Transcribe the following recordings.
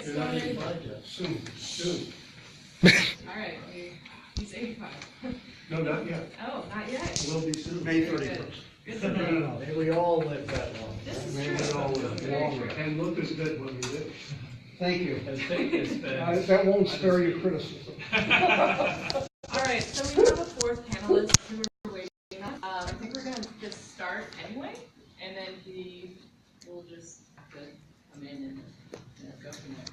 get started? Soon. All right, he's 85. No, not yet. Oh, not yet. Will be soon. May Very 31st. good. Good to know. May we all live that long. This is Maybe true. it all was Very longer. true. And look as good when we did. Thank you. That won't spare you criticism. All right, so we have a fourth panelist who we're waiting on. I think we're going to just start anyway, and then he will just have to come in and go from there.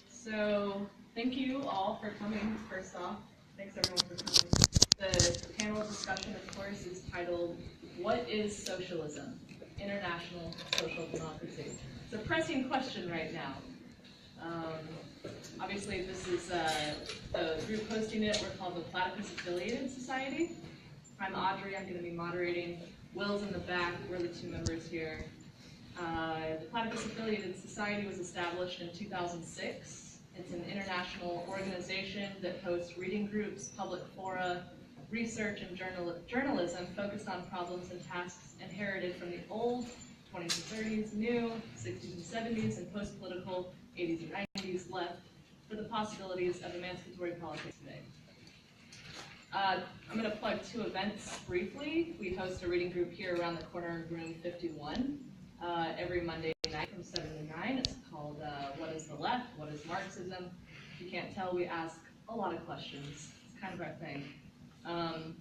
So thank you all for coming, first off. Thanks everyone for coming. The panel discussion, of course, is titled, What is Socialism? International Social Democracy. It's a pressing question right now. Obviously, this is the group hosting it. We're called the Platypus Affiliated Society. I'm Audrey. I'm going to be moderating. Will's in the back. We're the two members here. The Platypus Affiliated Society was established in 2006. It's an international organization that hosts reading groups, public fora, research, and journalism focused on problems and tasks inherited from the old 20s and 30s, new 60s and 70s, and post-political 80s and 90s left for the possibilities of emancipatory politics today. I'm going to plug two events briefly. We host a reading group here around the corner in room 51 every Monday night from 7 to 9. It's called What is the Left? What is Marxism? If you can't tell, we ask a lot of questions. It's kind of our thing.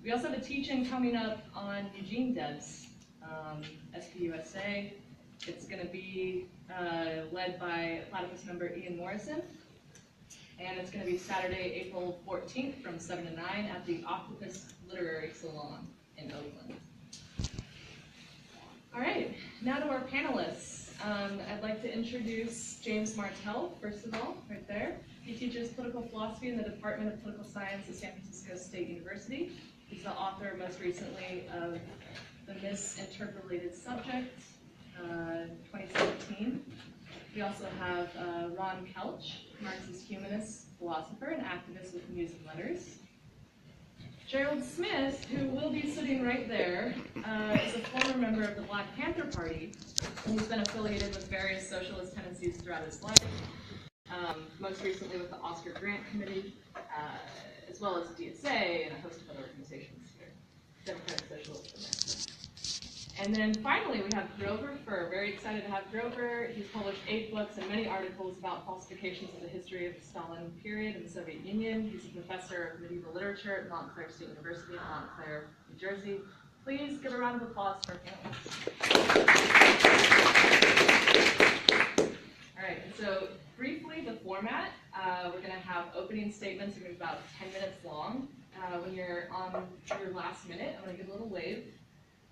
We also have a teach-in coming up on Eugene Debs, SPUSA. It's going to be led by Platypus member Ian Morrison, and it's going to be Saturday, April 14th from 7 to 9 at the Octopus Literary Salon in Oakland. All right, now to our panelists. I'd like to introduce James Martell, first of all, right there. He teaches political philosophy in the Department of Political Science at San Francisco State University. He's the author, most recently, of The Misinterpolated Subject, 2017. We also have Ron Couch, Marxist humanist, philosopher, and activist with News and Letters. Gerald Smith, who will be sitting right there, is a former member of the Black Panther Party, and he's been affiliated with various socialist tendencies throughout his life, most recently with the Oscar Grant Committee, as well as DSA and a host of other organizations here, Democratic Socialist America. And then finally, we have Grover Furr. Very excited to have Grover. He's published 8 books and many articles about falsifications of the history of the Stalin period in the Soviet Union. He's a professor of medieval literature at Montclair State University in Montclair, New Jersey. Please give a round of applause for our panelists. All right, and so briefly, the format, we're going to have opening statements. They're going to be about 10 minutes long. When you're on your last minute, I'm going to give a little wave.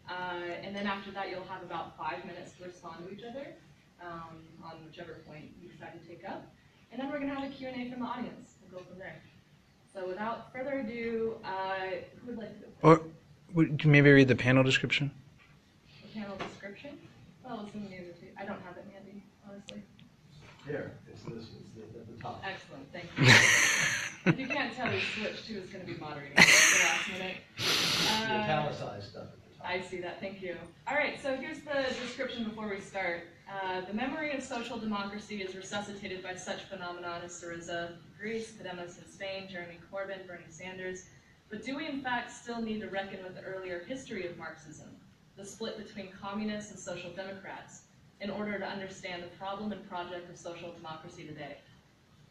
And then after that, you'll have about 5 minutes to respond to each other on whichever point you decide to take up. And then we're going to have a Q&A from the audience. We'll go from there. So without further ado, who would like to go first? Or would you maybe read the panel description? The panel description? Well, it's in the other two. I don't have it handy, honestly. Here, it's this, it's at the top. Excellent, thank you. If you can't tell, we switched who is going to be moderating at the last minute. The italicized stuff at the top. I see that, thank you. All right, so here's the description before we start. The memory of social democracy is resuscitated by such phenomenon as Syriza, Greece, Podemos in Spain, Jeremy Corbyn, Bernie Sanders. But do we in fact still need to reckon with the earlier history of Marxism, the split between communists and social democrats, in order to understand the problem and project of social democracy today?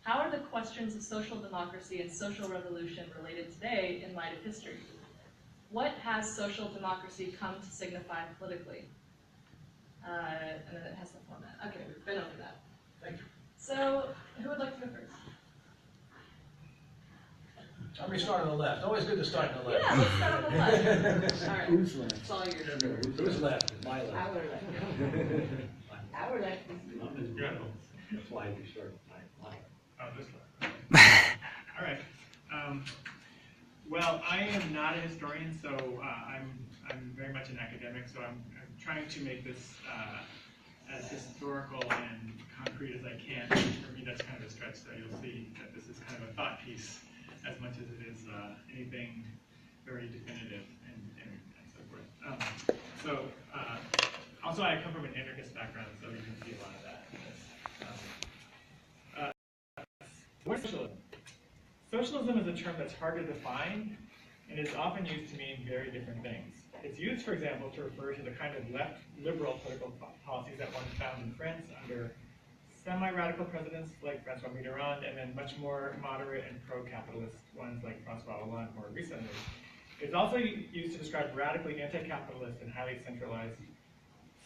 How are the questions of social democracy and social revolution related today in light of history? What has social democracy come to signify politically? And then it has the format. Okay, we've been over that. Thank you. So, who would like to go first? I'm going to start on the left. Always good to start on the left. Yeah, let's start on the left. All right. Who's left? It's all yours. Who's left? My left. Our left. Our left. That's why you start with my left. Oh, this left. All right. Well, I am not a historian, so I'm very much an academic. So I'm trying to make this as historical and concrete as I can. For me, that's kind of a stretch. So you'll see that this is kind of a thought piece as much as it is anything very definitive and so forth. Also, I come from an anarchist background, so you can see a lot of that in this. What's socialism? Socialism is a term that's hard to define and is often used to mean very different things. It's used, for example, to refer to the kind of left liberal political policies that one found in France under semi-radical presidents like Francois Mitterrand, and then much more moderate and pro-capitalist ones like Francois Hollande more recently. It's also used to describe radically anti-capitalist and highly centralized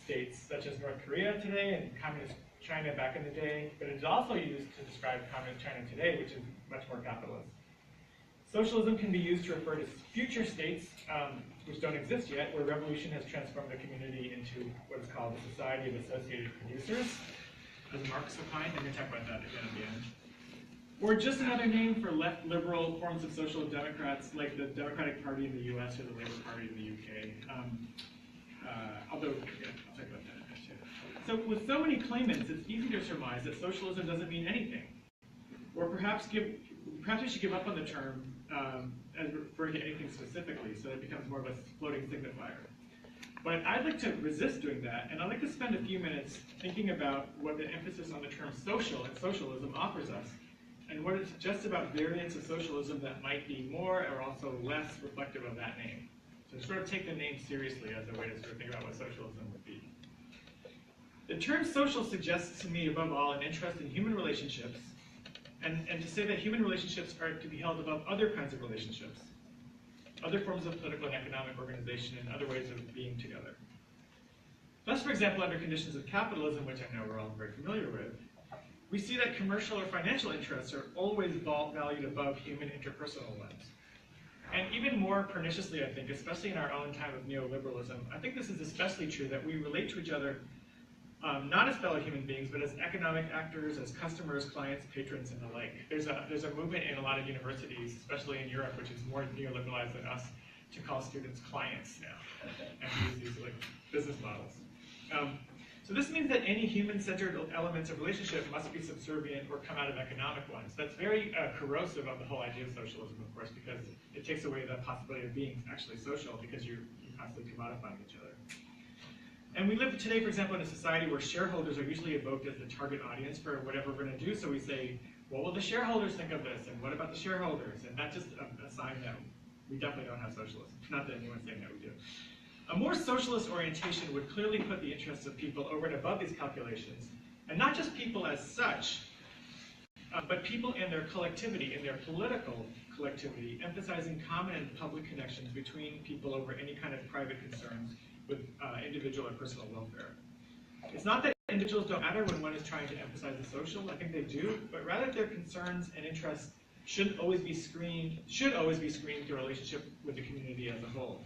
states such as North Korea today and communist China back in the day, but it's also used to describe communist China today, which is much more capitalist. Socialism can be used to refer to future states which don't exist yet, where revolution has transformed the community into what is called the society of associated producers, as Marx opined. I'm going to talk about that again at the end. Or just another name for left liberal forms of social democrats, like the Democratic Party in the US or the Labour Party in the UK. Although, yeah, I'll talk about that in a minute too. So with so many claimants, it's easy to surmise that socialism doesn't mean anything. Or perhaps we should give up on the term as referring to anything specifically, so that it becomes more of a floating signifier. But I'd like to resist doing that, and I'd like to spend a few minutes thinking about what the emphasis on the term social and socialism offers us, and what it suggests about variants of socialism that might be more or also less reflective of that name. So sort of take the name seriously as a way to sort of think about what socialism would be. The term social suggests to me, above all, an interest in human relationships, and to say that human relationships are to be held above other kinds of relationships, other forms of political and economic organization, and other ways of being together. Thus, for example, under conditions of capitalism, which I know we're all very familiar with, we see that commercial or financial interests are always valued above human interpersonal ones. And even more perniciously, I think, especially in our own time of neoliberalism, I think this is especially true that we relate to each other not as fellow human beings, but as economic actors, as customers, clients, patrons, and the like. There's a movement in a lot of universities, especially in Europe, which is more neoliberalized than us, to call students clients now, and use these like business models. So this means that any human-centered elements of relationship must be subservient or come out of economic ones. That's very corrosive of the whole idea of socialism, of course, because it takes away the possibility of being actually social, because you're constantly commodifying each other. And we live today, for example, in a society where shareholders are usually evoked as the target audience for whatever we're going to do. So we say, what will the shareholders think of this? And what about the shareholders? And that's just a sign that we definitely don't have socialism. Not that anyone's saying that we do. A more socialist orientation would clearly put the interests of people over and above these calculations. And not just people as such, but people in their collectivity, in their political collectivity, emphasizing common and public connections between people over any kind of private concerns with individual or personal welfare. It's not that individuals don't matter when one is trying to emphasize the social, I think they do, but rather their concerns and interests should always be screened through a relationship with the community as a whole.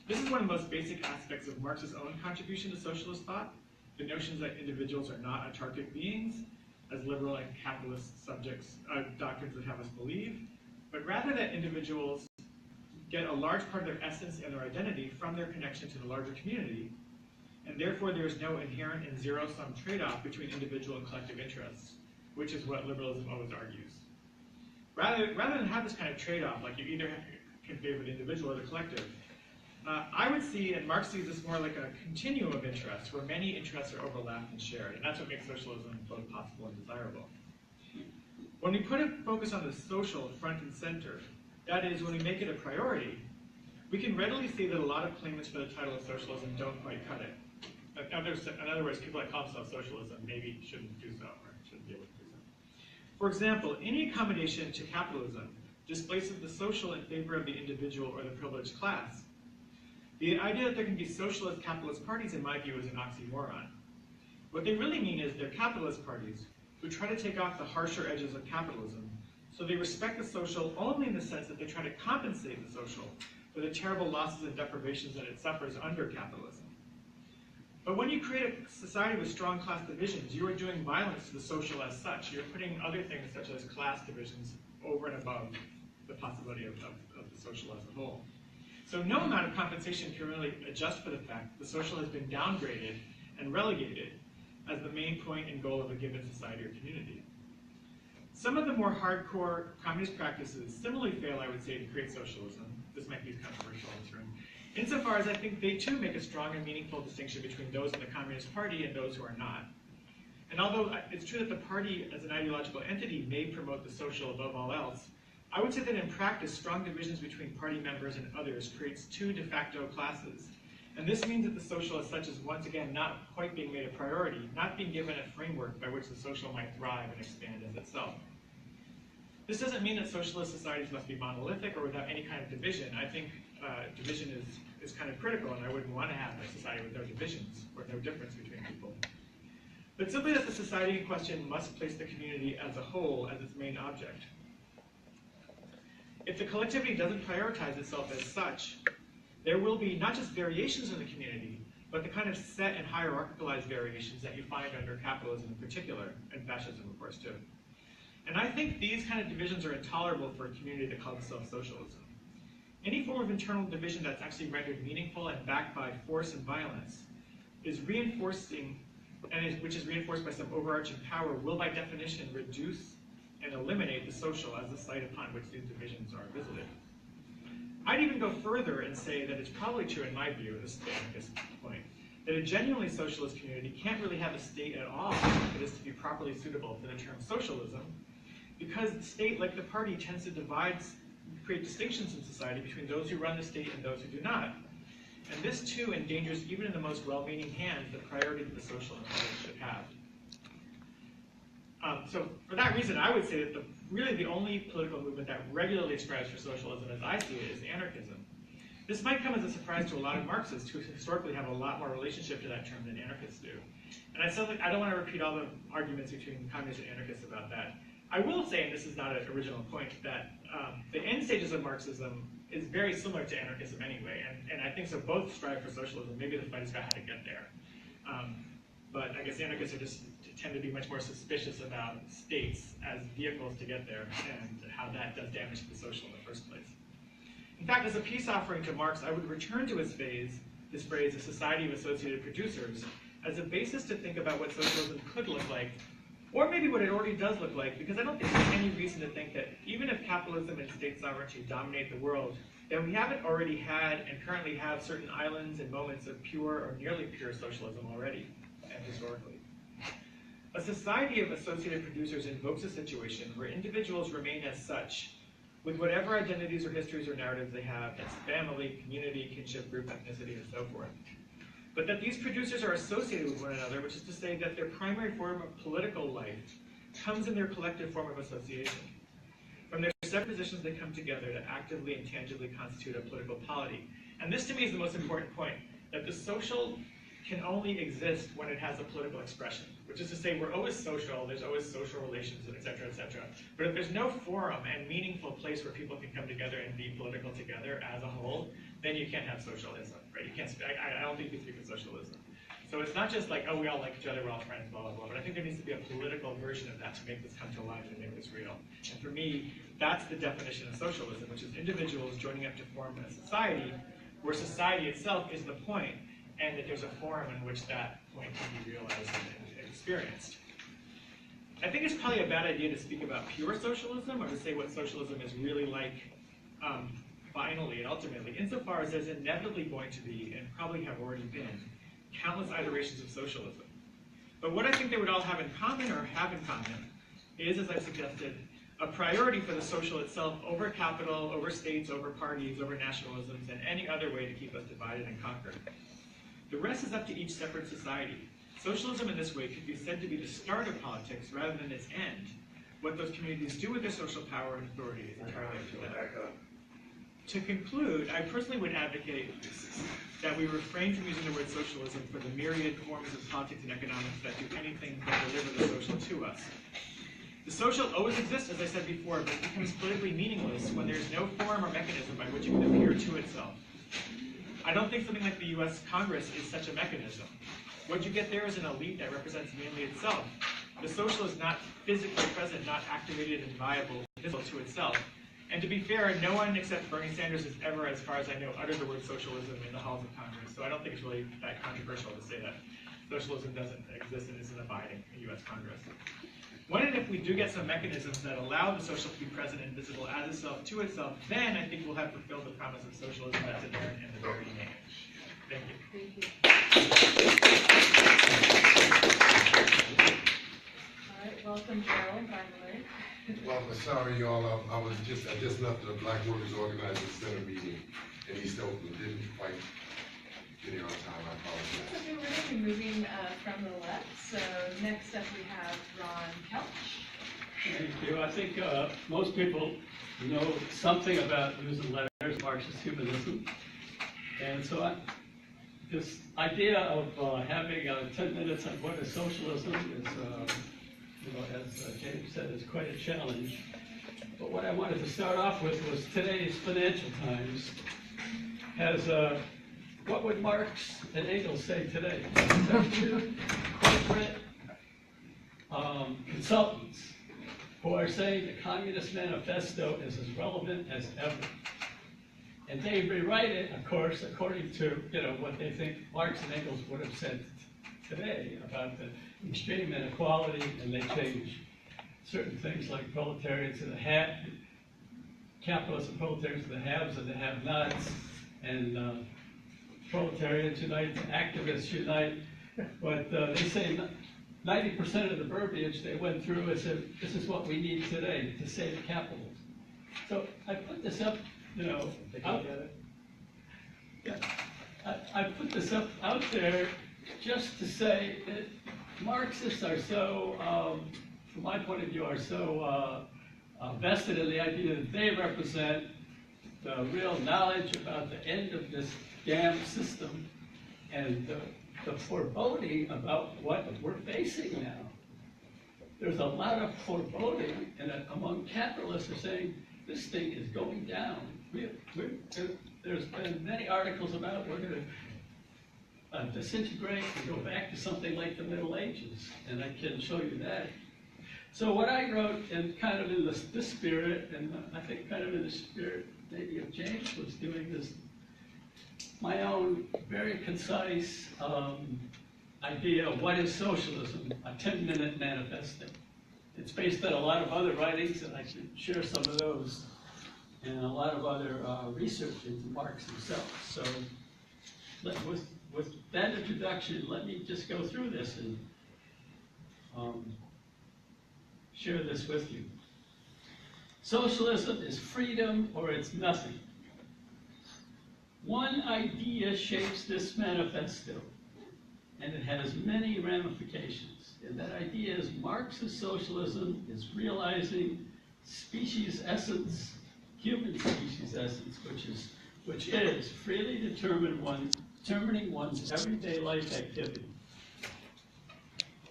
This is one of the most basic aspects of Marx's own contribution to socialist thought, the notions that individuals are not autarkic beings, as liberal and capitalist doctrines would have us believe, but rather that individuals get a large part of their essence and their identity from their connection to the larger community, and therefore there is no inherent and zero-sum trade-off between individual and collective interests, which is what liberalism always argues. Rather than have this kind of trade-off, like you either can favor the individual or the collective, I would see, and Marx sees this more like a continuum of interests, where many interests are overlapped and shared, and that's what makes socialism both possible and desirable. When we put a focus on the social front and center, that is, when we make it a priority, we can readily see that a lot of claimants for the title of socialism don't quite cut it. In other words, people that call themselves socialism maybe shouldn't do so, or shouldn't be able to do so. For example, any accommodation to capitalism displaces the social in favor of the individual or the privileged class. The idea that there can be socialist capitalist parties, in my view, is an oxymoron. What they really mean is they're capitalist parties who try to take off the harsher edges of capitalism, so they respect the social only in the sense that they try to compensate the social for the terrible losses and deprivations that it suffers under capitalism. But when you create a society with strong class divisions, you are doing violence to the social as such. You're putting other things such as class divisions over and above the possibility of the social as a whole. So no amount of compensation can really adjust for the fact that the social has been downgraded and relegated as the main point and goal of a given society or community. Some of the more hardcore communist practices similarly fail, I would say, to create socialism. This might be controversial in this room. Insofar as I think they too make a strong and meaningful distinction between those in the Communist Party and those who are not. And although it's true that the party as an ideological entity may promote the social above all else, I would say that in practice, strong divisions between party members and others creates two de facto classes. And this means that the social as such is once again not quite being made a priority, not being given a framework by which the social might thrive and expand as itself. This doesn't mean that socialist societies must be monolithic or without any kind of division. I think division is kind of critical, and I wouldn't want to have a society with no divisions or no difference between people. But simply that the society in question must place the community as a whole as its main object. If the collectivity doesn't prioritize itself as such, there will be not just variations in the community, but the kind of set and hierarchicalized variations that you find under capitalism in particular, and fascism of course too. And I think these kind of divisions are intolerable for a community that calls itself socialism. Any form of internal division that's actually rendered meaningful and backed by force and violence is reinforcing, which is reinforced by some overarching power, will by definition reduce and eliminate the social as the site upon which these divisions are visited. I'd even go further and say that it's probably true in my view, this is the anarchist point, that a genuinely socialist community can't really have a state at all if it is to be properly suitable for the term socialism, because the state, like the party, tends to create distinctions in society between those who run the state and those who do not. And this too endangers, even in the most well-meaning hands, the priority that the social influence should have. So for that reason, I would say that really the only political movement that regularly strives for socialism, as I see it, is anarchism. This might come as a surprise to a lot of Marxists who historically have a lot more relationship to that term than anarchists do. And I don't want to repeat all the arguments between communists and anarchists about that. I will say, and this is not an original point, that the end stages of Marxism is very similar to anarchism anyway, and I think so both strive for socialism. Maybe the fight is about how to get there. But I guess anarchists tend to be much more suspicious about states as vehicles to get there and how that does damage to the social in the first place. In fact, as a peace offering to Marx, I would return to this phrase, a society of associated producers, as a basis to think about what socialism could look like, or maybe what it already does look like, because I don't think there's any reason to think that even if capitalism and state sovereignty dominate the world, that we haven't already had and currently have certain islands and moments of pure or nearly pure socialism already, and historically. A society of associated producers invokes a situation where individuals remain as such, with whatever identities or histories or narratives they have, as family, community, kinship, group, ethnicity, and so forth. But that these producers are associated with one another, which is to say that their primary form of political life comes in their collective form of association. From their separate positions, they come together to actively and tangibly constitute a political polity. And this, to me, is the most important point, that the social can only exist when it has a political expression, which is to say we're always social, there's always social relations, et cetera, et cetera. But if there's no forum and meaningful place where people can come together and be political together as a whole, then you can't have socialism, right? You can't. I don't think you speak of socialism. So it's not just like, oh, we all like each other, we're all friends, blah, blah, blah. But I think there needs to be a political version of that to make this come to life and make this real. And for me, that's the definition of socialism, which is individuals joining up to form a society where society itself is the point, and that there's a forum in which that point can be realized and experienced. I think it's probably a bad idea to speak about pure socialism, or to say what socialism is really like finally and ultimately, insofar as there's inevitably going to be, and probably have already been, countless iterations of socialism. But what I think they would all have in common, or have in common, is, as I suggested, a priority for the social itself over capital, over states, over parties, over nationalisms, and any other way to keep us divided and conquered. The rest is up to each separate society. Socialism in this way could be said to be the start of politics rather than its end. What those communities do with their social power and authority is entirely up to them. To conclude, I personally would advocate that we refrain from using the word socialism for the myriad forms of politics and economics that do anything but deliver the social to us. The social always exists, as I said before, but it becomes politically meaningless when there is no form or mechanism by which it can appear to itself. I don't think something like the US Congress is such a mechanism. What you get there is an elite that represents mainly itself. The social is not physically present, not activated and viable, visible to itself. And to be fair, no one except Bernie Sanders has ever, as far as I know, uttered the word socialism in the halls of Congress. So I don't think it's really that controversial to say that socialism doesn't exist and isn't abiding in the US Congress. When and if we do get some mechanisms that allow the social to be present and visible as itself to itself, then I think we'll have fulfilled the promise of socialism that's inherent in the very name. Thank you. Thank you. Well, I'm sorry, y'all, I just left the Black Workers Organizing Center meeting in East Oakland, didn't quite get here on time, I apologize. Okay, we're going to be moving from the left. So next up we have Ron Couch. Thank you. I think most people know something about using letters, Marxist humanism. And so this idea of having 10 minutes on what is socialism is, as James said, is quite a challenge. But what I wanted to start off with was today's Financial Times has, what would Marx and Engels say today? Two corporate consultants who are saying the Communist Manifesto is as relevant as ever. And they rewrite it, of course, according to what they think Marx and Engels would have said today about the extreme inequality, and they change certain things like proletarians to the capitalists and proletarians to the haves and the have-nots, and proletarians unite, activists unite. But they say 90% of the verbiage they went through is that this is what we need today to save capitalism. So I put this up, I put this up out there just to say that Marxists are so, from my point of view, are so vested in the idea that they represent the real knowledge about the end of this damn system and the foreboding about what we're facing now. There's a lot of foreboding, and among capitalists are saying this thing is going down. There's been many articles about we're going to disintegrate and go back to something like the Middle Ages, and I can show you that. So what I wrote, and kind of in this spirit, and I think kind of in the spirit maybe of James was doing this, my own very concise idea of what is socialism, a 10-minute manifesto. It's based on a lot of other writings, and I should share some of those, and a lot of other research into Marx himself. So with that introduction, let me just go through this and share this with you. Socialism is freedom or it's nothing. One idea shapes this manifesto, and it has many ramifications. And that idea is Marxist socialism is realizing species essence, human species essence, which is freely determining one's everyday life activity.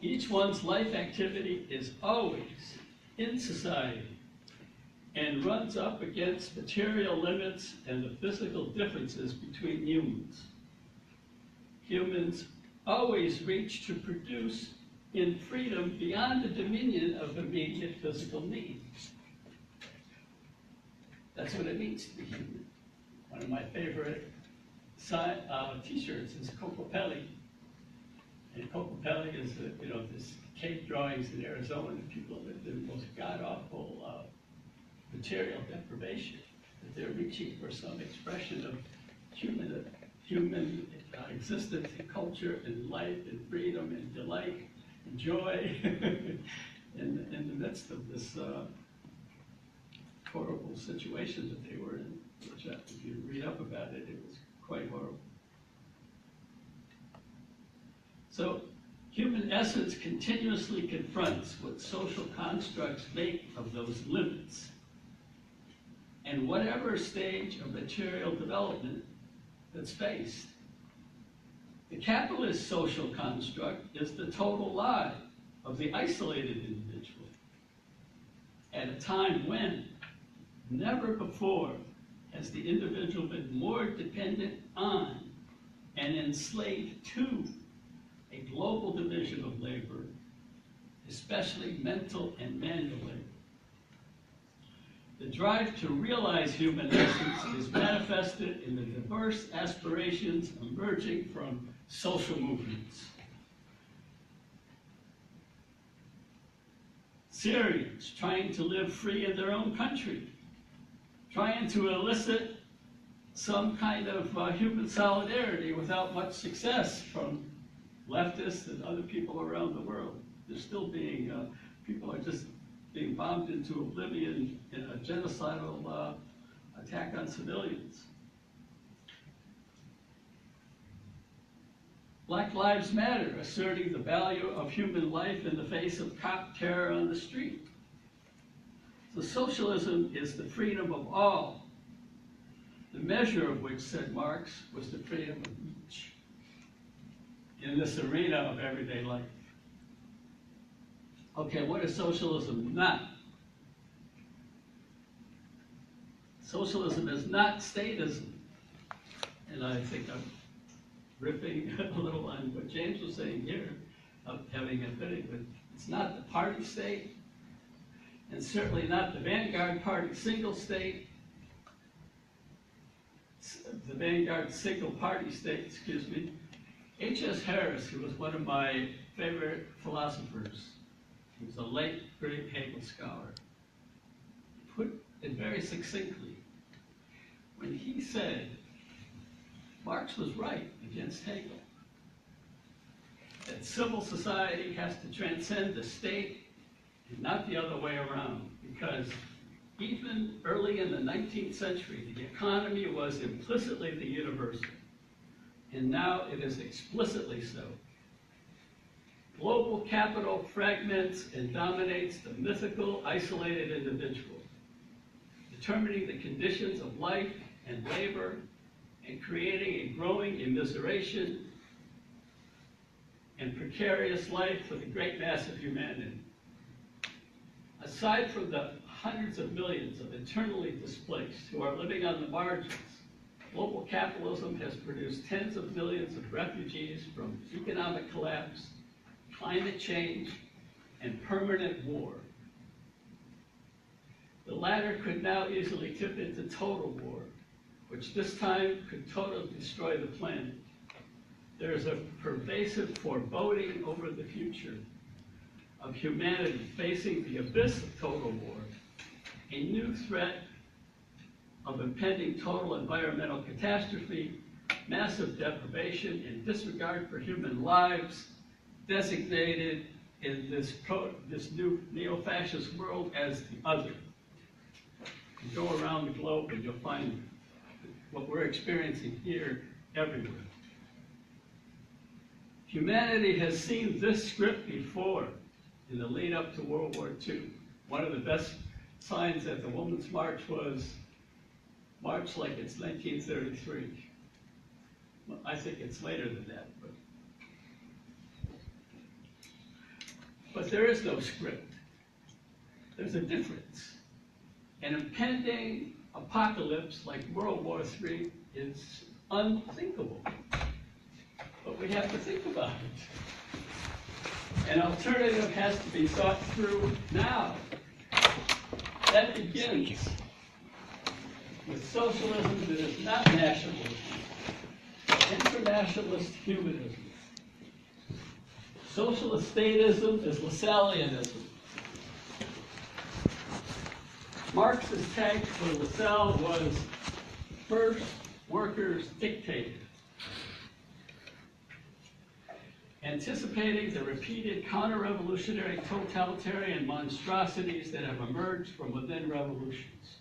Each one's life activity is always in society and runs up against material limits and the physical differences between humans. Humans always reach to produce in freedom beyond the dominion of immediate physical needs. That's what it means to be human. One of my favorite t-shirts is Kokopelli. And Kokopelli is, this cave drawings in Arizona that people live in the most god-awful material deprivation, that they're reaching for some expression of human existence and culture and life and freedom and delight and joy in the midst of this horrible situation that they were in, which if you read up about it, it was quite horrible. So human essence continuously confronts what social constructs make of those limits. And whatever stage of material development that's faced. The capitalist social construct is the total lie of the isolated individual at a time when, never before, has the individual been more dependent on and enslaved to a global division of labor, especially mental and manual labor. The drive to realize human essence is manifested in the diverse aspirations emerging from social movements. Syrians trying to live free in their own country, trying to elicit some kind of human solidarity without much success from leftists and other people around the world. There's still being, people are just being bombed into oblivion in a genocidal attack on civilians. Black Lives Matter, asserting the value of human life in the face of cop terror on the street. So socialism is the freedom of all, the measure of which, said Marx, was the freedom of each in this arena of everyday life. Okay, what is socialism not? Socialism is not statism. And I think I'm riffing a little on what James was saying here, of having admitted, but it's not the party state, and certainly not the vanguard party single state, the vanguard single party state, excuse me. H.S. Harris, who was one of my favorite philosophers, he was a late great Hegel scholar, put it very succinctly when he said Marx was right against Hegel, that civil society has to transcend the state and not the other way around, because even early in the 19th century, the economy was implicitly the universal, and now it is explicitly so. Global capital fragments and dominates the mythical, isolated individual, determining the conditions of life and labor, and creating a growing immiseration and precarious life for the great mass of humanity. Aside from the hundreds of millions of internally displaced who are living on the margins, global capitalism has produced tens of millions of refugees from economic collapse, climate change, and permanent war. The latter could now easily tip into total war, which this time could totally destroy the planet. There is a pervasive foreboding over the future of humanity facing the abyss of total war, a new threat of impending total environmental catastrophe, massive deprivation, and disregard for human lives, designated in this new neo-fascist world as the other. You go around the globe and you'll find what we're experiencing here everywhere. Humanity has seen this script before in the lead up to World War II. One of the best signs that the Women's March was march like it's 1933. Well, I think it's later than that, but there is no script. There's a difference. An impending apocalypse like World War III is unthinkable. But we have to think about it. An alternative has to be thought through now. That begins with socialism that is not nationalism, internationalist humanism. Socialist statism is Lassalleanism. Marx's tag for Lassalle was first workers dictator, anticipating the repeated counter-revolutionary totalitarian monstrosities that have emerged from within revolutions.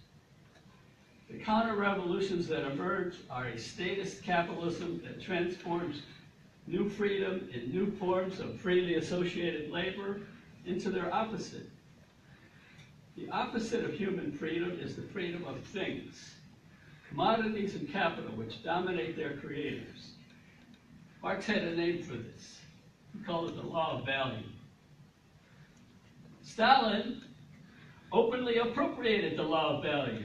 The counter-revolutions that emerge are a statist capitalism that transforms new freedom in new forms of freely associated labor into their opposite. The opposite of human freedom is the freedom of things, commodities and capital, which dominate their creators. Marx had a name for this. He called it the law of value. Stalin openly appropriated the law of value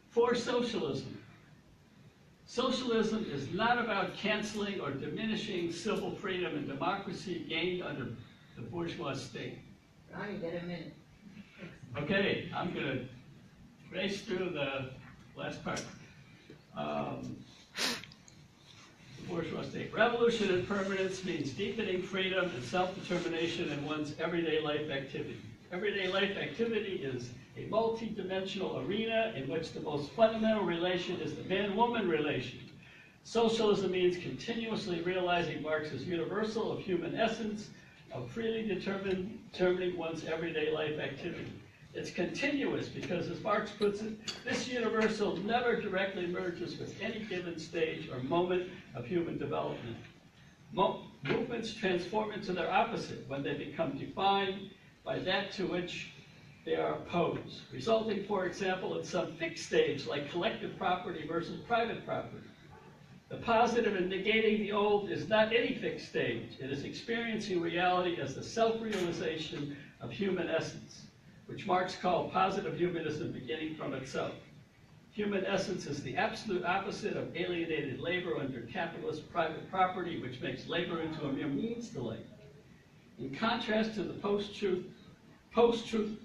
for socialism. Socialism is not about canceling or diminishing civil freedom and democracy gained under the bourgeois state. Ronnie, get a minute. Okay, I'm going to race through the last part. The bourgeois state. Revolution and permanence means deepening freedom and self-determination in one's everyday life activity. Everyday life activity is a multi-dimensional arena in which the most fundamental relation is the man-woman relation. Socialism means continuously realizing Marx's universal of human essence of freely determining one's everyday life activity. It's continuous because, as Marx puts it, this universal never directly merges with any given stage or moment of human development. Movements transform into their opposite when they become defined by that to which they are opposed, resulting, for example, in some fixed stage like collective property versus private property. The positive in negating the old is not any fixed stage. It is experiencing reality as the self-realization of human essence, which Marx called positive humanism beginning from itself. Human essence is the absolute opposite of alienated labor under capitalist private property, which makes labor into a mere means to labor. In contrast to the post-truth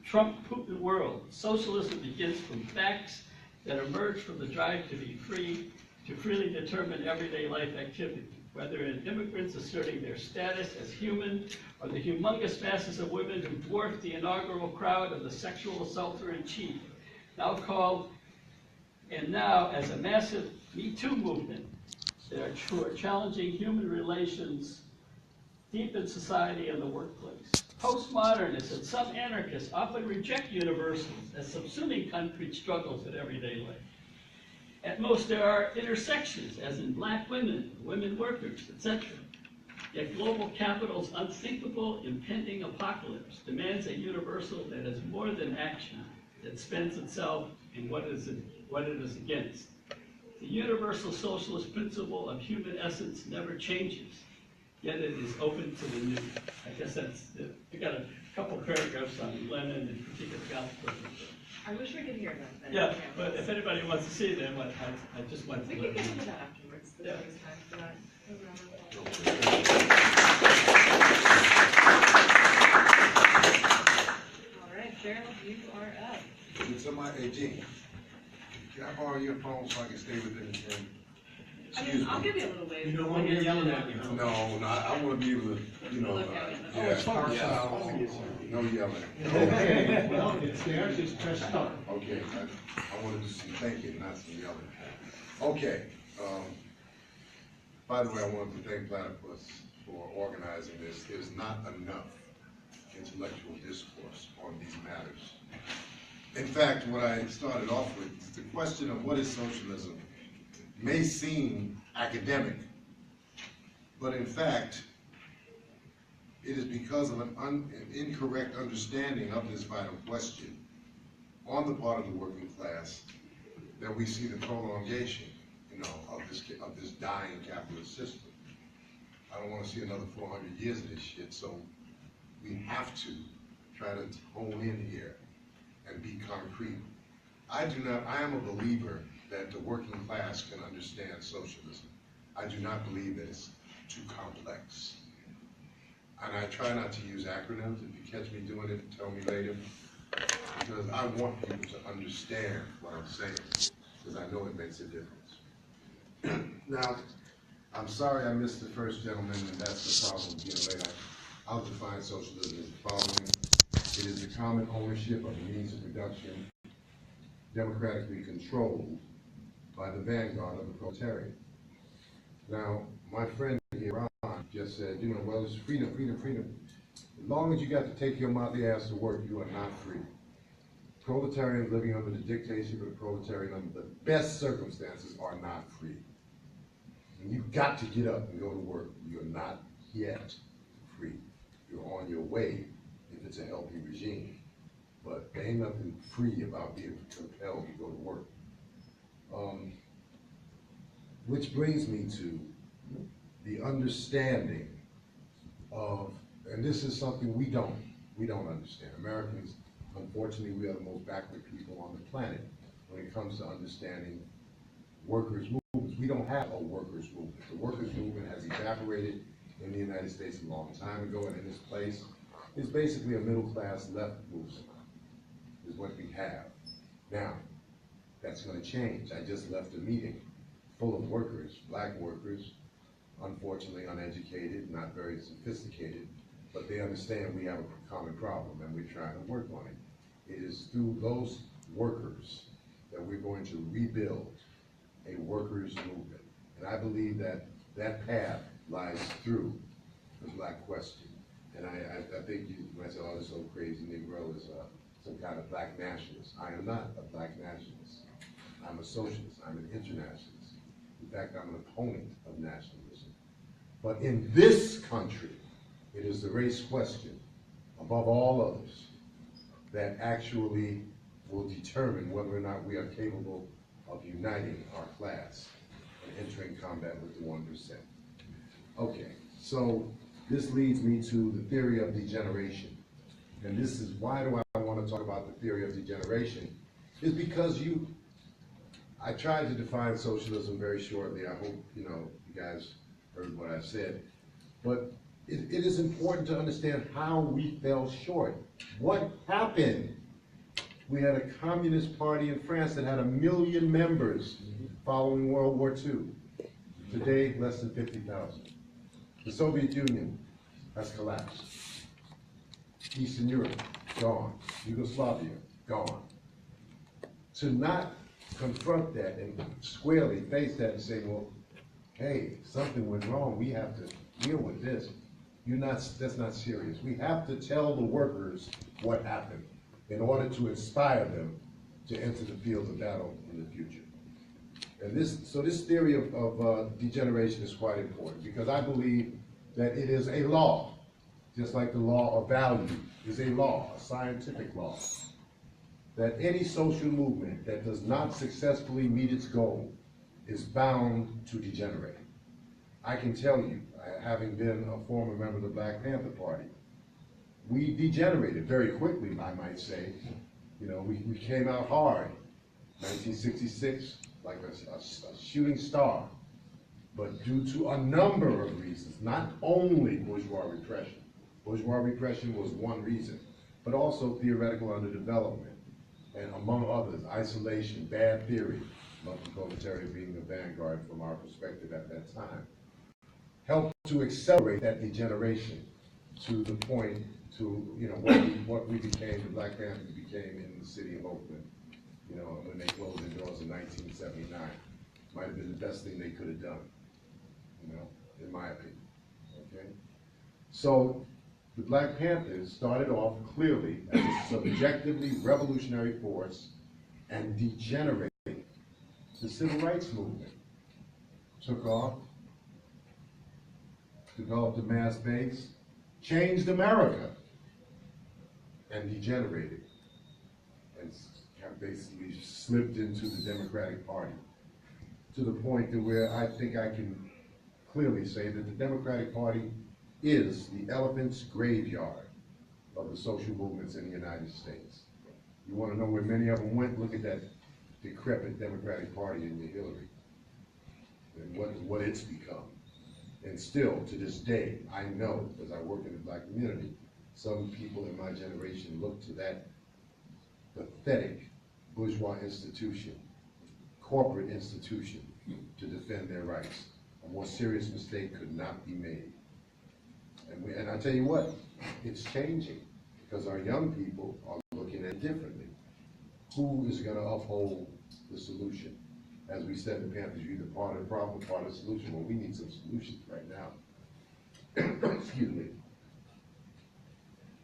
Trump-Putin world, socialism begins from facts that emerge from the drive to be free, to freely determine everyday life activity, whether in immigrants asserting their status as human, or the humongous masses of women who dwarf the inaugural crowd of the sexual assaulter-in-chief, now as a massive Me Too movement, who are challenging human relations deep in society and the workplace. Postmodernists and some anarchists often reject universals as subsuming concrete struggles in everyday life. At most, there are intersections, as in black women, women workers, etc. Yet global capital's unthinkable, impending apocalypse demands a universal that is more than action, that spends itself in what it is against. The universal socialist principle of human essence never changes, yet it is open to the new. I guess that's it. I got a couple paragraphs on Lenin and critique of the gospel. I wish we could hear them. Then. Yeah, but if anybody wants to see them, I just want to We let can you get know. into that afterwards. There's Yeah. always time for that. All right, Gerald, you are up. Can somebody, hey, Gene, can I borrow your phone so I can stay within the frame? I Excuse mean, I'll me. give you a little wave. You don't want to get yelled at, you know. No, I want to be able to, Look at it. yeah. it's hard yeah. to- No yelling. Okay, well, it's theirs, it's pressed up. Okay, I want to do some thinking, not some yelling. Okay, by the way, I wanted to thank Platypus for organizing this. There's not enough intellectual discourse on these matters. In fact, what I started off with, the question of what is socialism may seem academic, but in fact, it is because of an incorrect understanding of this vital question on the part of the working class that we see the prolongation, of this dying capitalist system. I don't want to see another 400 years of this shit, so we have to try to hone in here and be concrete. I am a believer that the working class can understand socialism. I do not believe that it's too complex. And I try not to use acronyms. If you catch me doing it, tell me later. Because I want people to understand what I'm saying, because I know it makes a difference. Now, I'm sorry I missed the first gentleman, and that's the problem being late. I'll define socialism as the following. It is the common ownership of the means of production, democratically controlled by the vanguard of the proletariat. Now, my friend here, Ron, just said, well, it's freedom, freedom, freedom. As long as you got to take your mouthy ass to work, you are not free. Proletarians living under the dictatorship of the proletariat under the best circumstances are not free. And you've got to get up and go to work. You're not yet free. You're on your way if it's a healthy regime. But there ain't nothing free about being compelled to go to work. Which brings me to the understanding of, and this is something we don't understand. Americans, unfortunately, we are the most backward people on the planet when it comes to understanding workers' movements. We don't have a workers' movement. The workers' movement has evaporated in the United States a long time ago, and in its place is basically a middle-class left movement, is what we have. Now, that's going to change. I just left a meeting full of workers, black workers, unfortunately uneducated, not very sophisticated, but they understand we have a common problem and we're trying to work on it. It is through those workers that we're going to rebuild a workers' movement. And I believe that that path lies through the black question. And I think you might say, oh, this old crazy Negro is some kind of black nationalist. I am not a black nationalist. I'm a socialist. I'm an internationalist. In fact, I'm an opponent of nationalism. But in this country, it is the race question, above all others, that actually will determine whether or not we are capable of uniting our class and entering combat with the 1%. Okay, so this leads me to the theory of degeneration. And this is, why do I want to talk about the theory of degeneration? Is because I tried to define socialism very shortly. I hope, you guys heard what I said. But it is important to understand how we fell short. What happened? We had a communist party in France that had 1 million members following World War II. Today, less than 50,000. The Soviet Union has collapsed. Eastern Europe, gone. Yugoslavia, gone. To not confront that and squarely face that and say, well, hey, something went wrong, we have to deal with this. That's not serious. We have to tell the workers what happened in order to inspire them to enter the field of battle in the future. And this theory of degeneration is quite important, because I believe that it is a law, just like the law of value is a law, a scientific law, that any social movement that does not successfully meet its goal is bound to degenerate. I can tell you, having been a former member of the Black Panther Party, we degenerated very quickly, I might say. We came out hard. 1966, like a shooting star. But due to a number of reasons, not only bourgeois repression. Bourgeois repression was one reason, but also theoretical underdevelopment, and among others, isolation, bad theory, the proletariat being the vanguard from our perspective at that time, helped to accelerate that degeneration to the point to what we became, the Black Panthers became in the city of Oakland, when they closed their doors in 1979. Might have been the best thing they could have done, in my opinion. Okay, so the Black Panthers started off clearly as a subjectively revolutionary force and degenerated. The civil rights movement took off, developed a mass base, changed America, and degenerated, and basically slipped into the Democratic Party, to the point to where I think I can clearly say that the Democratic Party is the elephant's graveyard of the social movements in the United States. You want to know where many of them went? Look at that decrepit Democratic Party in your Hillary, and what it's become. And still, to this day, I know, because I work in the Black community, some people in my generation look to that pathetic bourgeois institution, corporate institution, to defend their rights. A more serious mistake could not be made. And I tell you what, it's changing, because our young people are looking at it differently. Who is going to uphold the solution? As we said in the Panthers, you're either part of the problem or part of the solution. Well, we need some solutions right now. Excuse me.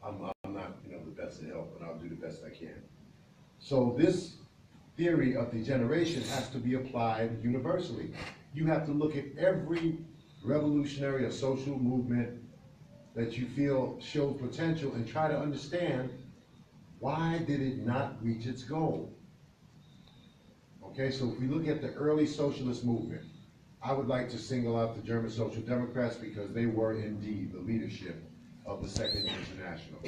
I'm not, the best to help, but I'll do the best I can. So this theory of degeneration has to be applied universally. You have to look at every revolutionary or social movement that you feel showed potential and try to understand, why did it not reach its goal? Okay, so if we look at the early socialist movement, I would like to single out the German Social Democrats, because they were indeed the leadership of the Second International.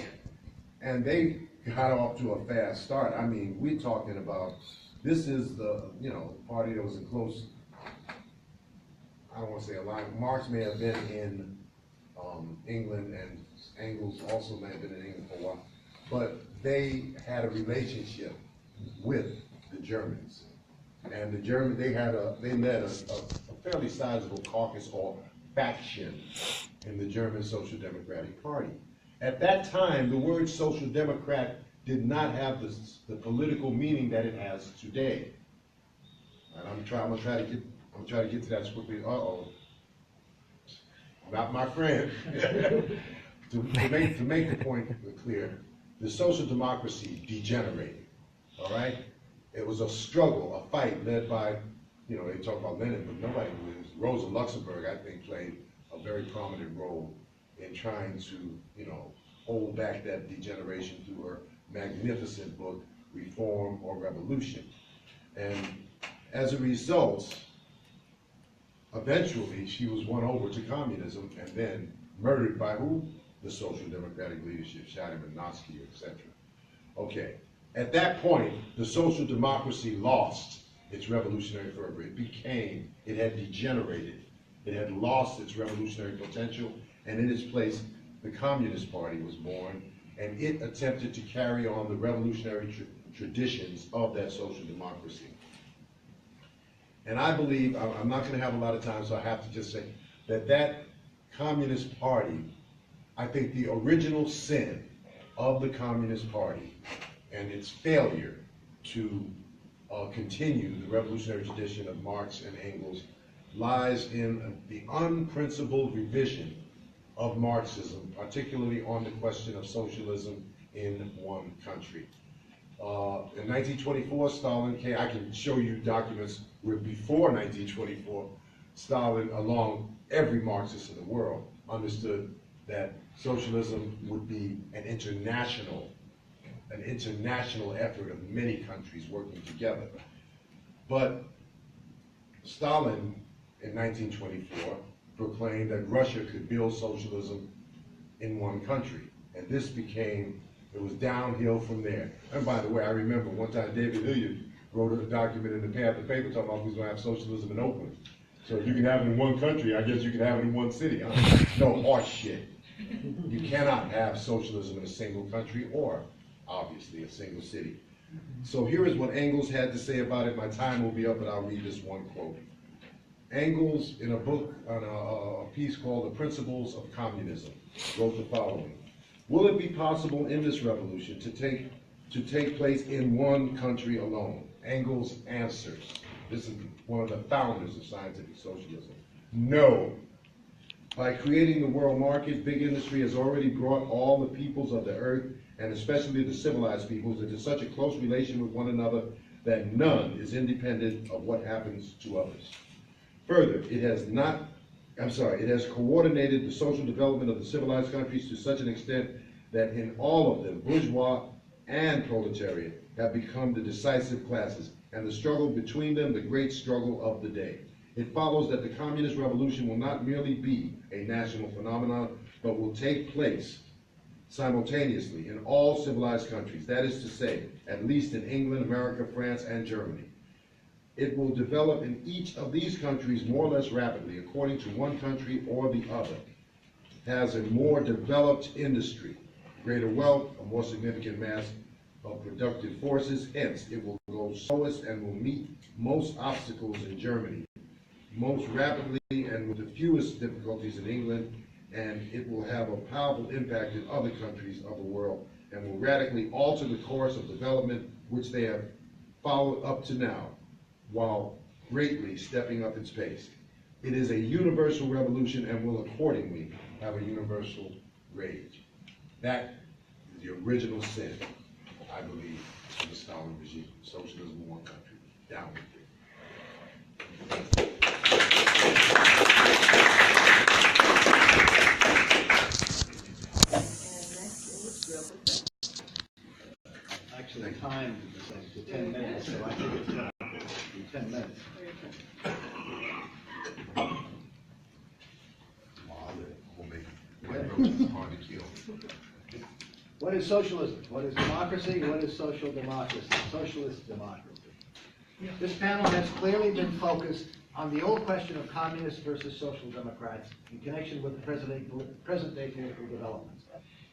And they got off to a fast start. I mean, we're talking about, this is the party that was in close, I don't want to say alignment. Marx may have been in England, and Engels also may have been in England for a while, but they had a relationship with the Germans. And the Germans, they led a fairly sizable caucus or faction in the German Social Democratic Party. At that time, the word Social Democrat did not have the political meaning that it has today. And I'm gonna try to get to that as quickly. Uh-oh. Not my friend. to make the point clear, the social democracy degenerated, all right? It was a struggle, a fight led by, you know, they talk about Lenin, but nobody was. Rosa Luxemburg, I think, played a very prominent role in trying to, you know, hold back that degeneration through her magnificent book, Reform or Revolution. And as a result, eventually she was won over to communism and then murdered by who? The social democratic leadership, Shadimanoski, etc. Okay, at that point, the social democracy lost its revolutionary fervor. It had degenerated. It had lost its revolutionary potential, and in its place, the Communist Party was born, and it attempted to carry on the revolutionary traditions of that social democracy. And I believe, I'm not going to have a lot of time, so I have to just say that that Communist Party, I think the original sin of the Communist Party and its failure to continue the revolutionary tradition of Marx and Engels lies in the unprincipled revision of Marxism, particularly on the question of socialism in one country. In 1924, Stalin came. I can show you documents where before 1924, Stalin, along every Marxist in the world, understood that socialism would be an international effort of many countries working together. But Stalin, in 1924, proclaimed that Russia could build socialism in one country. And this became, it was downhill from there. And by the way, I remember one time David Hilliard wrote a document in the paper talking about who's going to have socialism in Oakland. So if you can have it in one country, I guess you can have it in one city. Huh? No, horse shit. You cannot have socialism in a single country or, obviously, a single city. So here is what Engels had to say about it. My time will be up, but I'll read this one quote. Engels, in a book, on a piece called The Principles of Communism, wrote the following. Will it be possible in this revolution to take place in one country alone? Engels answers. This is one of the founders of scientific socialism. No. By creating the world market, big industry has already brought all the peoples of the earth, and especially the civilized peoples, into such a close relation with one another that none is independent of what happens to others. Further, it has coordinated the social development of the civilized countries to such an extent that in all of them, bourgeois and proletariat have become the decisive classes, and the struggle between them the great struggle of the day. It follows that the communist revolution will not merely be a national phenomenon, but will take place simultaneously in all civilized countries, that is to say, at least in England, America, France, and Germany. It will develop in each of these countries more or less rapidly, according to one country or the other, has a more developed industry, greater wealth, a more significant mass of productive forces. Hence, it will go slowest and will meet most obstacles in Germany, most rapidly and with the fewest difficulties in England, and it will have a powerful impact in other countries of the world and will radically alter the course of development which they have followed up to now, while greatly stepping up its pace. It is a universal revolution and will accordingly have a universal rage. That is the original sin, I believe, of the Stalin regime. Socialism in one country. Down with it. Actually, time is 10 minutes, so I think it's going to be 10 minutes. Hard to kill. What is socialism? What is democracy? What is social democracy? Socialist democracy. This panel has clearly been focused on the old question of communists versus social democrats in connection with the present-day political developments.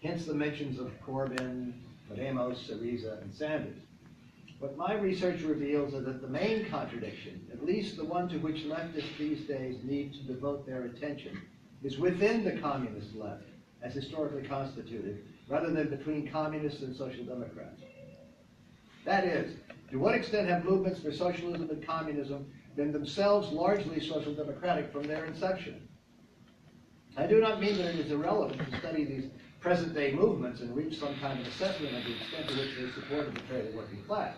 Hence the mentions of Corbyn, Podemos, Syriza, and Sanders. What my research reveals is that the main contradiction, at least the one to which leftists these days need to devote their attention, is within the communist left, as historically constituted, rather than between communists and social democrats. That is, to what extent have movements for socialism and communism been themselves largely social democratic from their inception? I do not mean that it is irrelevant to study these present-day movements and reach some kind of assessment of the extent to which they supported the trade working class.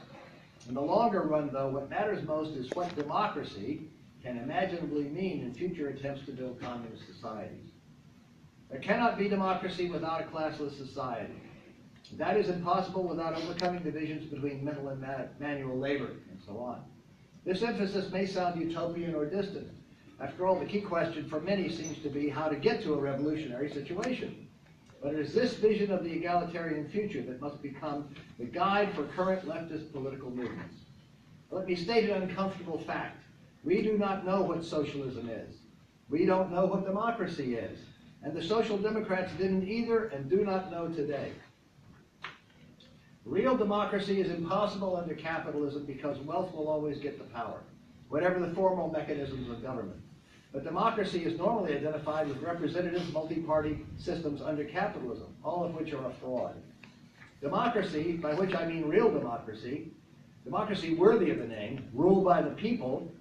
In the longer run, though, what matters most is what democracy can imaginably mean in future attempts to build communist societies. There cannot be democracy without a classless society. That is impossible without overcoming divisions between mental and manual labor, and so on. This emphasis may sound utopian or distant. After all, the key question for many seems to be how to get to a revolutionary situation. But it is this vision of the egalitarian future that must become the guide for current leftist political movements. Let me state an uncomfortable fact. We do not know what socialism is. We don't know what democracy is. And the Social Democrats didn't either and do not know today. Real democracy is impossible under capitalism because wealth will always get the power, whatever the formal mechanisms of government. But democracy is normally identified with representative multi-party systems under capitalism, all of which are a fraud. Democracy, by which I mean real democracy, democracy worthy of the name, ruled by the people,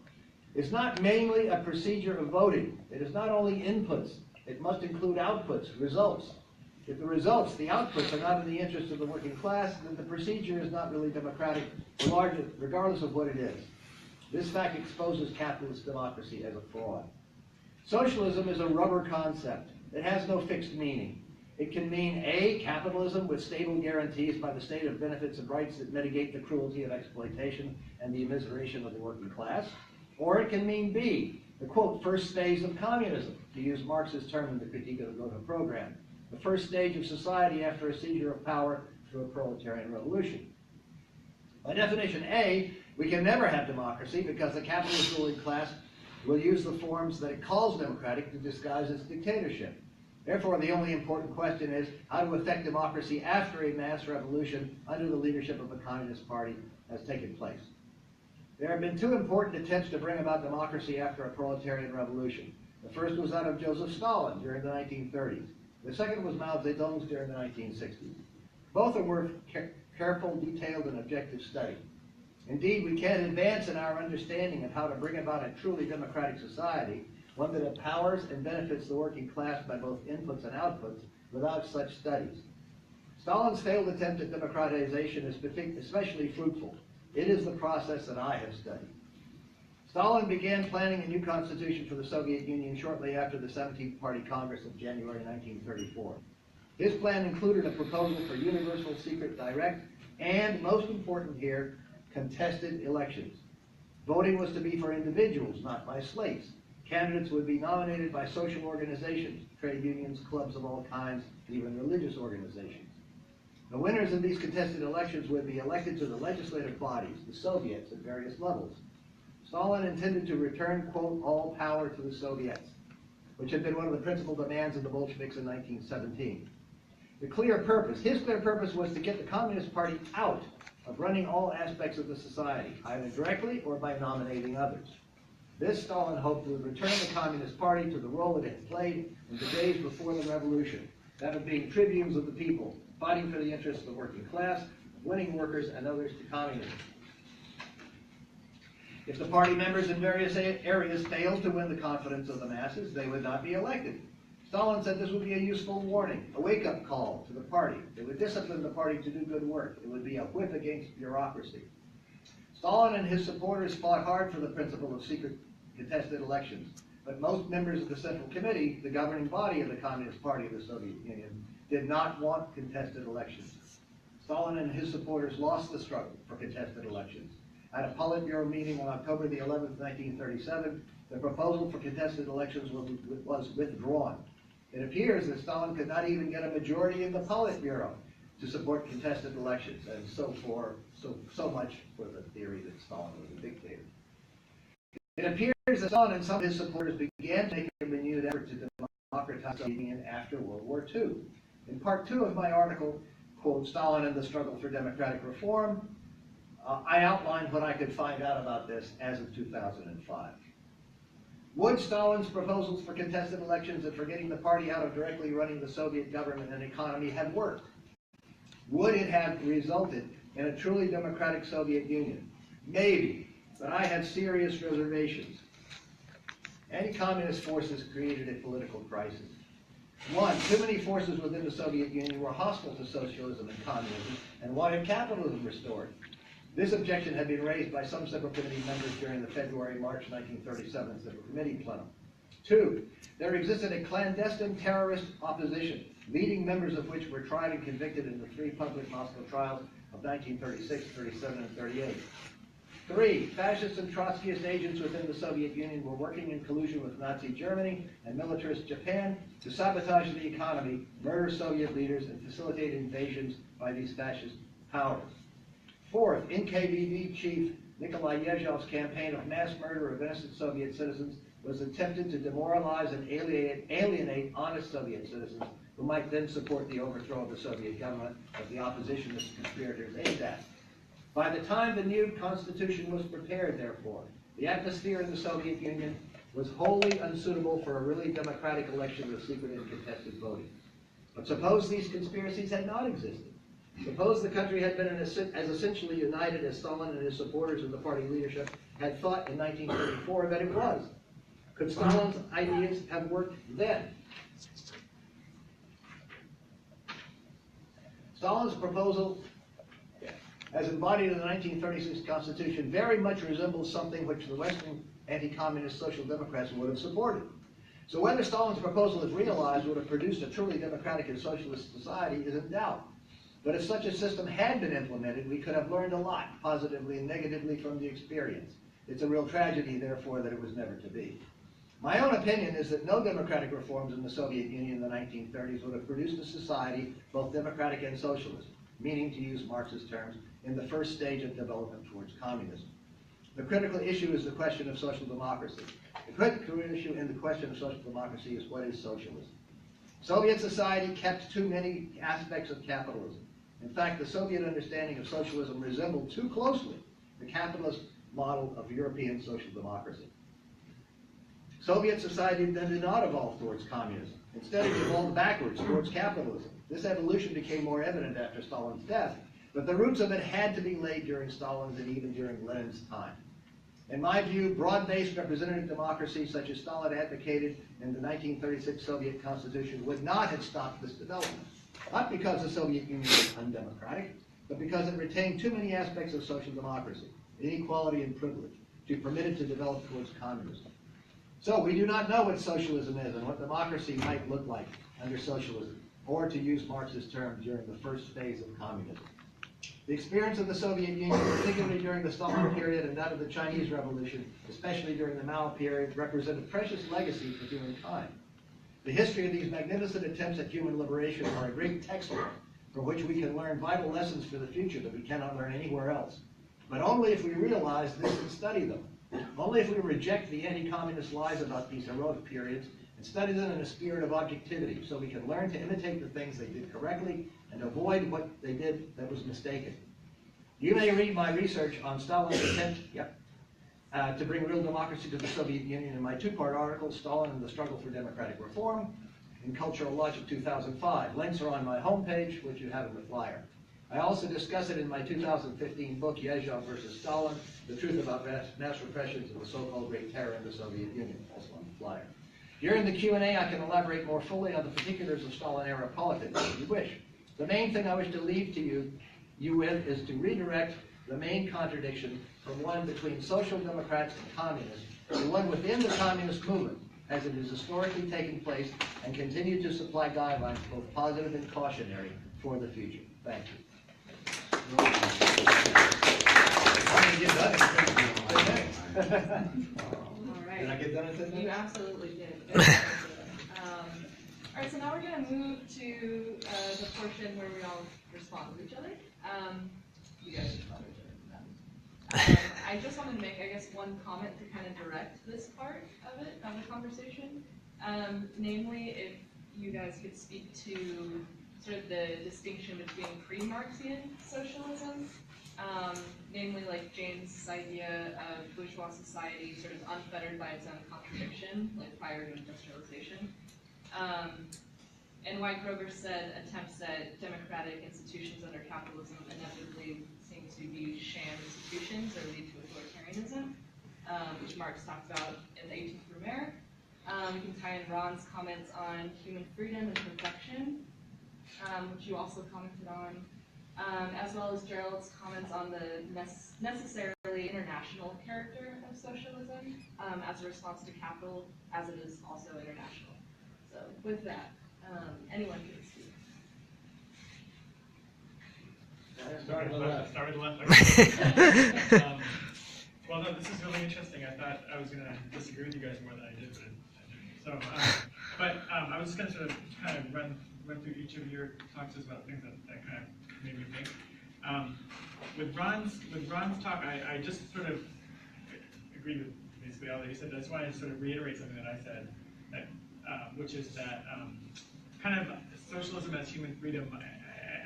is not mainly a procedure of voting. It is not only inputs, it must include outputs, results. If the results, the outputs, are not in the interest of the working class, then the procedure is not really democratic, regardless of what it is. This fact exposes capitalist democracy as a fraud. Socialism is a rubber concept. It has no fixed meaning. It can mean A, capitalism with stable guarantees by the state of benefits and rights that mitigate the cruelty of exploitation and the immiseration of the working class. Or it can mean B, the quote, first phase of communism, to use Marx's term in the Critique of the Rosa program, the first stage of society after a seizure of power through a proletarian revolution. By definition A, we can never have democracy because the capitalist ruling class will use the forms that it calls democratic to disguise its dictatorship. Therefore, the only important question is how to effect democracy after a mass revolution under the leadership of a communist party has taken place. There have been two important attempts to bring about democracy after a proletarian revolution. The first was that of Joseph Stalin during the 1930s. The second was Mao Zedong's during the 1960s. Both are worth careful, detailed, and objective study. Indeed, we can't advance in our understanding of how to bring about a truly democratic society, one that empowers and benefits the working class by both inputs and outputs, without such studies. Stalin's failed attempt at democratization is especially fruitful. It is the process that I have studied. Stalin began planning a new constitution for the Soviet Union shortly after the 17th Party Congress of January 1934. His plan included a proposal for universal, secret, direct, and, most important here, contested elections. Voting was to be for individuals, not by slates. Candidates would be nominated by social organizations, trade unions, clubs of all kinds, even religious organizations. The winners of these contested elections would be elected to the legislative bodies, the Soviets, at various levels. Stalin intended to return, quote, all power to the Soviets, which had been one of the principal demands of the Bolsheviks in 1917. His clear purpose was to get the Communist Party out of running all aspects of the society, either directly or by nominating others. This, Stalin hoped, would return the Communist Party to the role it had played in the days before the revolution, that of being tribunes of the people, fighting for the interests of the working class, winning workers and others to communism. If the party members in various areas failed to win the confidence of the masses, they would not be elected. Stalin said this would be a useful warning, a wake-up call to the party. It would discipline the party to do good work. It would be a whip against bureaucracy. Stalin and his supporters fought hard for the principle of secret contested elections, but most members of the Central Committee, the governing body of the Communist Party of the Soviet Union, did not want contested elections. Stalin and his supporters lost the struggle for contested elections. At a Politburo meeting on October the 11th, 1937, the proposal for contested elections was withdrawn. It appears that Stalin could not even get a majority in the Politburo to support contested elections, and so much for the theory that Stalin was a dictator. It appears that Stalin and some of his supporters began to make a renewed effort to democratize the Union after World War II. In part 2 of my article, quote, Stalin and the Struggle for Democratic Reform, I outlined what I could find out about this as of 2005. Would Stalin's proposals for contested elections and for getting the party out of directly running the Soviet government and economy have worked? Would it have resulted in a truly democratic Soviet Union? Maybe, but I have serious reservations. Anti-communist forces created a political crisis. One, too many forces within the Soviet Union were hostile to socialism and communism and wanted capitalism restored. This objection had been raised by some Central Committee members during the February-March 1937 Central Committee plenum. Two, there existed a clandestine terrorist opposition, leading members of which were tried and convicted in the three public Moscow trials of 1936, 37, and 38. Three, fascist and Trotskyist agents within the Soviet Union were working in collusion with Nazi Germany and militarist Japan to sabotage the economy, murder Soviet leaders, and facilitate invasions by these fascist powers. Fourth, NKVD chief Nikolai Yezhov's campaign of mass murder of innocent Soviet citizens was attempted to demoralize and alienate honest Soviet citizens who might then support the overthrow of the Soviet government that the oppositionist conspirators aimed at. By the time the new constitution was prepared, therefore, the atmosphere in the Soviet Union was wholly unsuitable for a really democratic election with secret and contested voting. But suppose these conspiracies had not existed. Suppose the country had been as essentially united as Stalin and his supporters and the party leadership had thought in 1934 that it was. Could Stalin's ideas have worked then? Stalin's proposal, as embodied in the 1936 Constitution, very much resembles something which the Western anti-communist social democrats would have supported. So whether Stalin's proposal, if realized, would have produced a truly democratic and socialist society is in doubt. But if such a system had been implemented, we could have learned a lot, positively and negatively, from the experience. It's a real tragedy, therefore, that it was never to be. My own opinion is that no democratic reforms in the Soviet Union in the 1930s would have produced a society both democratic and socialist, meaning, to use Marxist terms, in the first stage of development towards communism. The critical issue is the question of social democracy. The critical issue in the question of social democracy is what is socialism? Soviet society kept too many aspects of capitalism. In fact, the Soviet understanding of socialism resembled too closely the capitalist model of European social democracy. Soviet society then did not evolve towards communism. Instead, it evolved backwards towards capitalism. This evolution became more evident after Stalin's death, but the roots of it had to be laid during Stalin's and even during Lenin's time. In my view, broad-based representative democracy, such as Stalin advocated in the 1936 Soviet Constitution, would not have stopped this development. Not because the Soviet Union was undemocratic, but because it retained too many aspects of social democracy, inequality and privilege, to permit it to develop towards communism. So we do not know what socialism is and what democracy might look like under socialism, or to use Marxist terms, during the first phase of communism. The experience of the Soviet Union, particularly during the Stalin period and that of the Chinese Revolution, especially during the Mao period, represent a precious legacy for humankind. The history of these magnificent attempts at human liberation are a great textbook from which we can learn vital lessons for the future that we cannot learn anywhere else. But only if we realize this and study them. Only if we reject the anti-communist lies about these heroic periods and study them in a spirit of objectivity, so we can learn to imitate the things they did correctly and avoid what they did that was mistaken. You may read my research on Stalin's attempt to bring real democracy to the Soviet Union in my two-part article, Stalin and the Struggle for Democratic Reform, in Cultural Logic 2005. Links are on my homepage, which you have in the flyer. I also discuss it in my 2015 book, Yezhov versus Stalin, The Truth About Mass Repressions and the So-Called Great Terror in the Soviet Union, also on the flyer. During the Q&A, I can elaborate more fully on the particulars of Stalin-era politics, if you wish. The main thing I wish to leave to you with is to redirect the main contradiction from one between social democrats and communists to one within the communist movement, as it has historically taken place, and continue to supply guidelines, both positive and cautionary, for the future. Thank you. All right. Did I get done in 10 You minutes? absolutely did. All right, so now we're going to move to the portion where we all respond to each other. You guys respond to each other. I just wanted to make, I guess, one comment to kind of direct this part of it, of the conversation. Namely, if you guys could speak to sort of the distinction between pre-Marxian socialism, namely like James' idea of bourgeois society sort of unfettered by its own contradiction, like prior to industrialization. And White Grover said attempts at democratic institutions under capitalism inevitably seem to be sham institutions or lead to authoritarianism, which Marx talked about in the 18th Brumaire. We can tie in Ron's comments on human freedom and perfection, which you also commented on, as well as Gerald's comments on the necessarily international character of socialism as a response to capital, as it is also international. So with that, anyone can speak. Start with the left. Start with the left. Okay. Well, no, this is really interesting. I thought I was going to disagree with you guys more than I did, but I didn't. So, I was just going to sort of kind of run through each of your talks about things that kind of made me think. With Ron's talk, I just sort of agreed with basically all that he said. I just wanted to sort of reiterate something that I said, that, which is that kind of socialism as human freedom.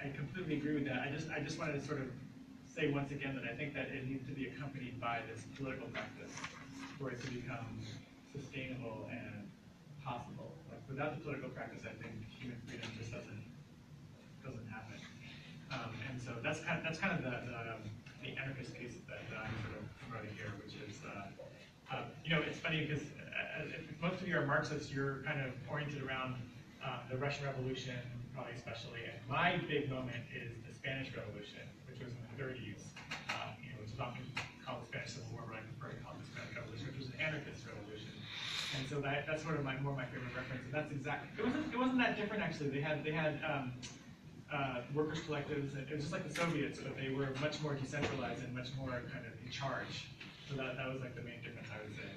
I completely agree with that. I just wanted to sort of say once again that I think that it needs to be accompanied by this political practice for it to become sustainable and possible. Like without the political practice, I think human freedom just doesn't happen. And so that's kind of the anarchist piece that I'm sort of promoting here, which is it's funny because if most of you are Marxists, you're kind of oriented around the Russian Revolution, probably especially, and my big moment is the Spanish Revolution, which was in the 30s, which is often called the Spanish Civil War, but I prefer to call it the Spanish Revolution, which was an anarchist revolution. And so that's sort of more my favorite reference. And that's exactly, it wasn't that different actually. They had workers' collectives. It was just like the Soviets, but they were much more decentralized and much more kind of in charge. So that was like the main difference, I would say.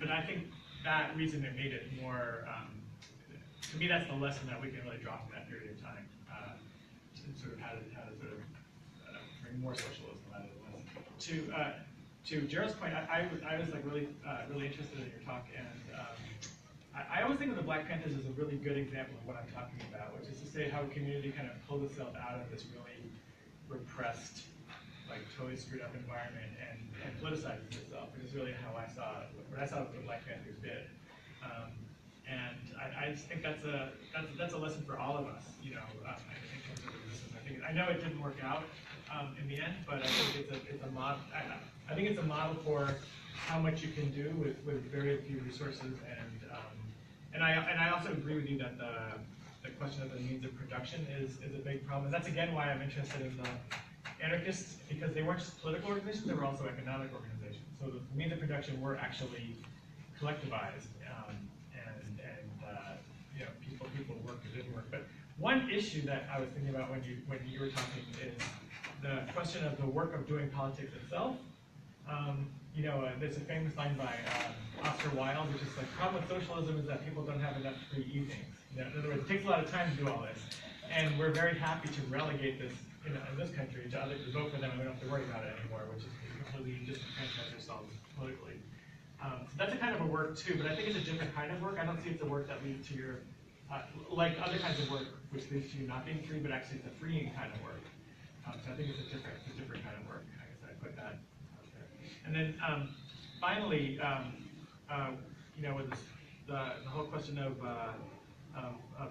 But I think that reason it made it more. To me, that's the lesson that we can really draw from that period of time, sort of how to sort of bring more socialism out of the West. To Gerald's point, I was like really interested in your talk, and I always think of the Black Panthers as a really good example of what I'm talking about, which is to say how a community kind of pulled itself out of this really repressed, like totally screwed up environment and politicizes itself, which is really how I saw it, what I saw what the Black Panthers did. And I just think that's a lesson for all of us, in terms of resistance. I know it didn't work out in the end, but I think it's a model. I think it's a model for how much you can do with very few resources. And I also agree with you that the question of the means of production is a big problem. And that's again why I'm interested in the anarchists, because they weren't just political organizations; they were also economic organizations. So the means of production were actually collectivized. People work or didn't work. But one issue that I was thinking about when you were talking is the question of the work of doing politics itself. There's a famous line by Oscar Wilde, which is like, the problem with socialism is that people don't have enough free evenings. In other words, it takes a lot of time to do all this. And we're very happy to relegate this in this country to others to vote for them, and we don't have to worry about it anymore, which is completely disenfranchise ourselves politically. So that's a kind of a work too, but I think it's a different kind of work. I don't see it's a work that leads to your, like other kinds of work, which leads to you not being free, but actually it's a freeing kind of work. So I think it's a different kind of work. I guess I put that out there. And then finally, with this, the whole question of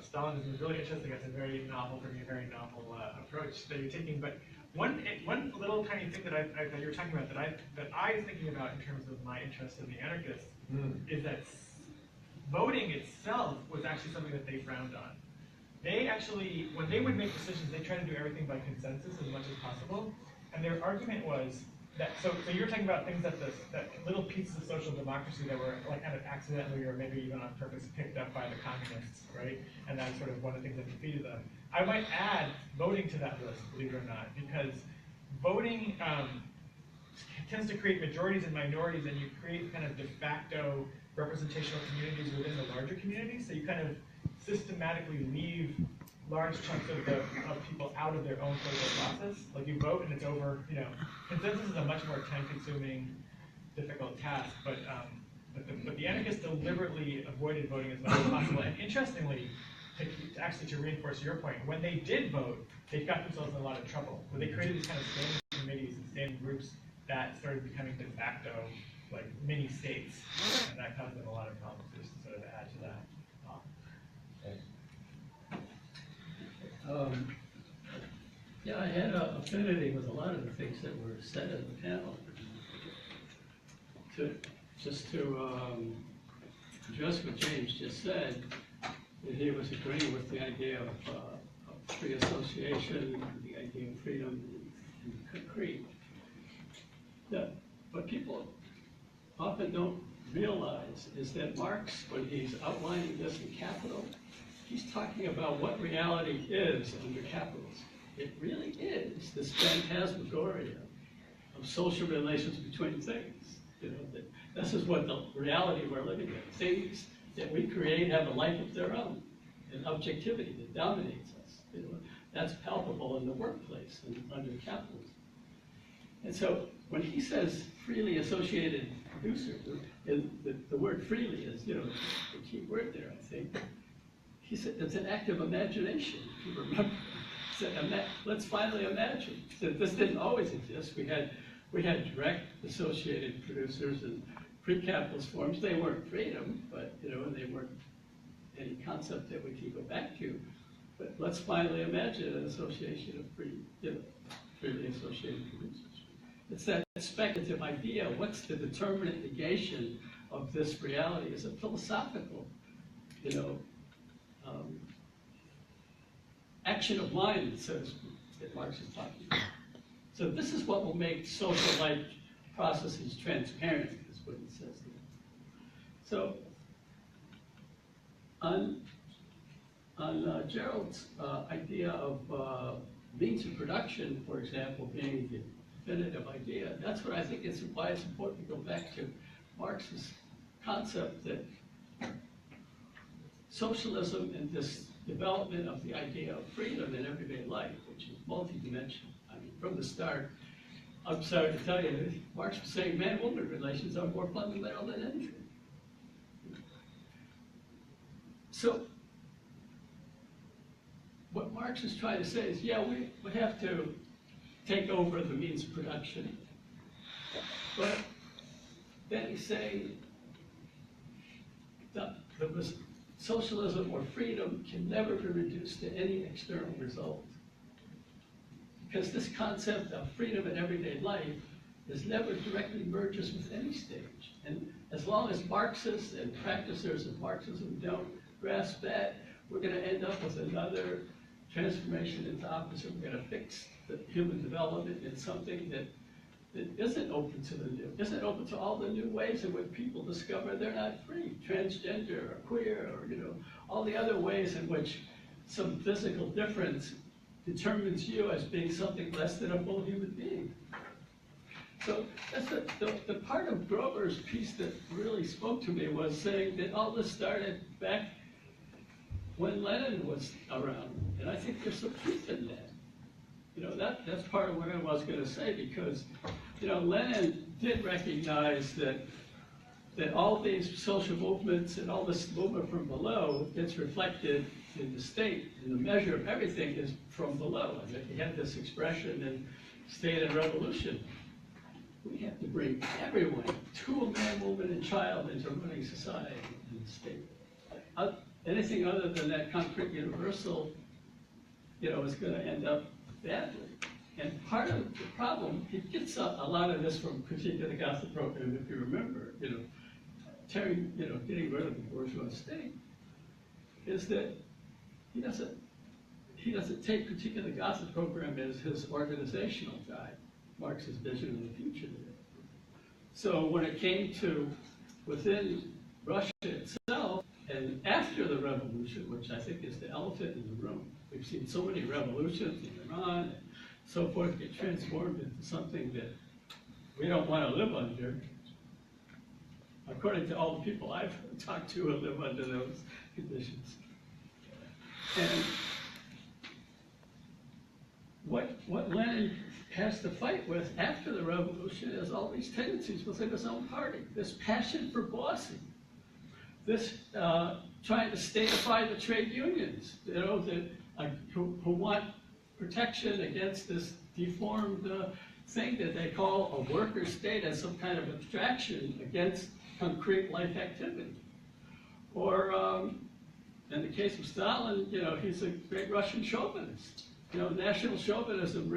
Stalinism is really interesting. It's a very novel, for me, a very novel approach that you're taking. But one little tiny thing that you were talking about that I was thinking about in terms of my interest in the anarchists is that voting itself was actually something that they frowned on. They actually, when they would make decisions, they tried to do everything by consensus as much as possible. And their argument was that, so you're talking about things that little pieces of social democracy that were like kind of accidentally or maybe even on purpose picked up by the communists, right? And that's sort of one of the things that defeated them. I might add voting to that list, believe it or not, because voting tends to create majorities and minorities, and you create kind of de facto representational communities within the larger communities. So you kind of systematically leave large chunks of people out of their own political process. Like you vote and it's over. Consensus is a much more time-consuming, difficult task. But the anarchists deliberately avoided voting as much as possible. And interestingly, to reinforce your point, when they did vote, they got themselves in a lot of trouble. So they created these kind of standing committees and standing groups that started becoming de facto, like mini states, and that caused them a lot of problems. Just to sort of add to that. Yeah, I had an affinity with a lot of the things that were said in the panel. just to address what James just said, that he was agreeing with the idea of free association, the idea of freedom and creed. What people often don't realize is that Marx, when he's outlining this in Capital, he's talking about what reality is under capitalism. It really is this phantasmagoria of social relations between things. You know, this is what the reality we're living in. Things that we create have a life of their own, an objectivity that dominates us. You know, that's palpable in the workplace and under capitalism. And so when he says freely associated producers, and the word freely is, you know, the key word there, I think. He said it's an act of imagination, if you remember. He said, let's finally imagine that this didn't always exist. We had direct associated producers and pre-capitalist forms. They weren't freedom, but you know, they weren't any concept that we can go back to. But let's finally imagine an association of freely associated producers. It's that speculative idea. What's the determinate negation of this reality? Is a philosophical, you know, action of mind, so to speak, that Marx is talking about. So this is what will make social life processes transparent, is what he says there. So on Gerald's idea of means of production, for example, being the definitive idea, that's what I think is why it's important to go back to Marx's concept that socialism and this development of the idea of freedom in everyday life, which is multidimensional. I mean, from the start, I'm sorry to tell you, Marx was saying man-woman relations are more fundamental than anything. So, what Marx is trying to say is, yeah, we have to take over the means of production. But then he's saying that socialism or freedom can never be reduced to any external result. Because this concept of freedom in everyday life is never directly merges with any stage. And as long as Marxists and practicers of Marxism don't grasp that, we're going to end up with another transformation into opposite. We're going to fix the human development in something that isn't open to the new, isn't open to all the new ways in which people discover they're not free, transgender or queer or, you know, all the other ways in which some physical difference determines you as being something less than a full human being. So that's the part of Grover's piece that really spoke to me was saying that all this started back when Lenin was around, and I think there's some truth in that. You know, that's part of what I was going to say, because, you know, Lenin did recognize that all these social movements and all this movement from below, it's reflected in the state, and the measure of everything is from below. I mean, he had this expression in State and Revolution. We have to bring everyone, to a man, woman, and child, into running society and the state. Anything other than that concrete universal, you know, is going to end up badly. And part of the problem, he gets a lot of this from Critique of the Gotham Program, if you remember, you know, getting rid of the bourgeois state, is that he doesn't take Critique of the Gotham Program as his organizational guide, Marx's vision of the future. So when it came to within Russia itself, and after the revolution, which I think is the elephant in the room, we've seen so many revolutions in Iran and so forth get transformed into something that we don't want to live under, according to all the people I've talked to who live under those conditions. And what Lenin has to fight with after the revolution is all these tendencies within his own party, this passion for bossing, this trying to statify the trade unions, you know, who want protection against this deformed thing that they call a worker state as some kind of abstraction against concrete life activity. Or in the case of Stalin, you know, he's a great Russian chauvinist. You know, national chauvinism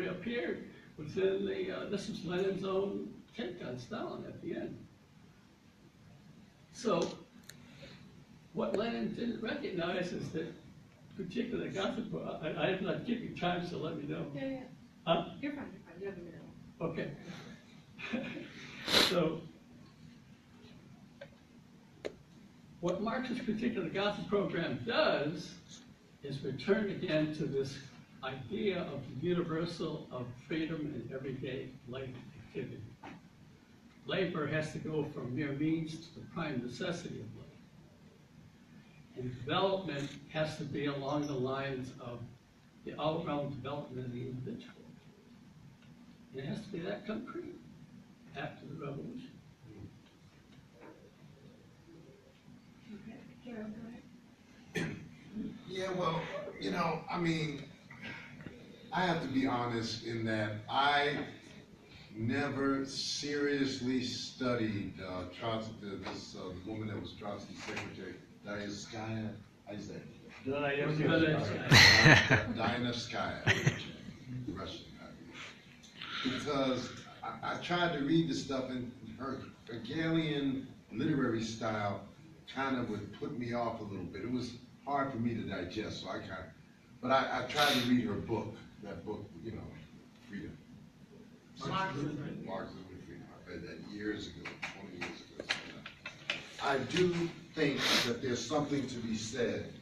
So what Lenin didn't recognize is that particular Gothic, I have not given you time, so let me know. Yeah. Huh? You're fine. You have a minute. Okay. So, what Marx's particular Gothic program does is return again to this idea of the universal of freedom in everyday life activity. Labor has to go from mere means to the prime necessity of life. And development has to be along the lines of the all-around development of the individual. It has to be that concrete after the revolution. Okay. Carol, go ahead. Yeah, well, you know, I mean, I have to be honest in that I never seriously studied this woman that was Trotsky's secretary, Dianskaya. How do you say it? Dianskaya, Russian. Because I tried to read the stuff in her Hegelian literary style kind of would put me off a little bit. It was hard for me to digest, so but I tried to read her book, that book, you know, Freedom. Marxism and Freedom. I read that years ago, 20 years ago. I do think that there's something to be said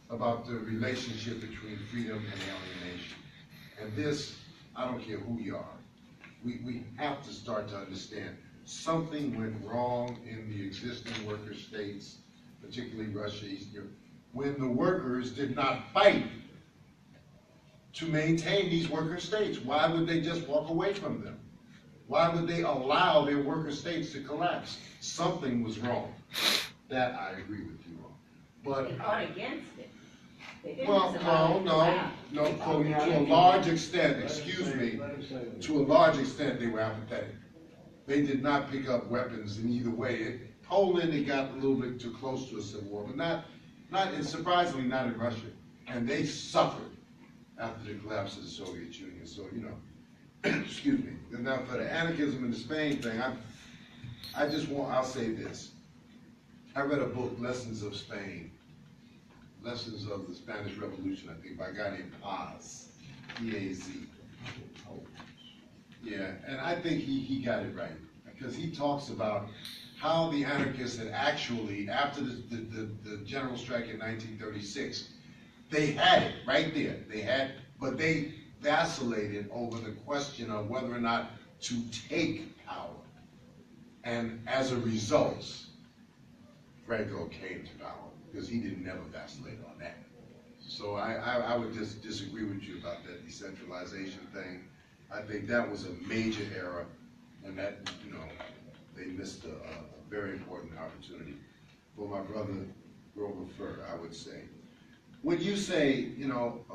about the relationship between freedom and alienation. And this, I don't care who you are, we have to start to understand something went wrong in the existing worker states, particularly Russia, East Europe, when the workers did not fight to maintain these worker states. Why would they just walk away from them? Why would they allow their worker states to collapse? Something was wrong. That I agree with you on. But They fought against it. They didn't well, just allow it to collapse. to a large extent, excuse me, to a large extent they were apathetic. They did not pick up weapons in either way. Poland, they got a little bit too close to a civil war, but and surprisingly not in Russia. And they suffered after the collapse of the Soviet Union. So, you know, excuse me. And now for the anarchism in the Spain thing, I'll say this. I read a book, Lessons of Spain, Lessons of the Spanish Revolution, I think, by a guy named Paz, P-A-Z. Yeah, and I think he got it right, because he talks about how the anarchists had actually, after the general strike in 1936, they had it right there. But they vacillated over the question of whether or not to take power. And as a result, Franco came to power, because he didn't never vacillate on that. So I would just disagree with you about that decentralization thing. I think that was a major error, and that, you know, they missed a very important opportunity. For my brother, Grover Fur, I would say. When you say, you know,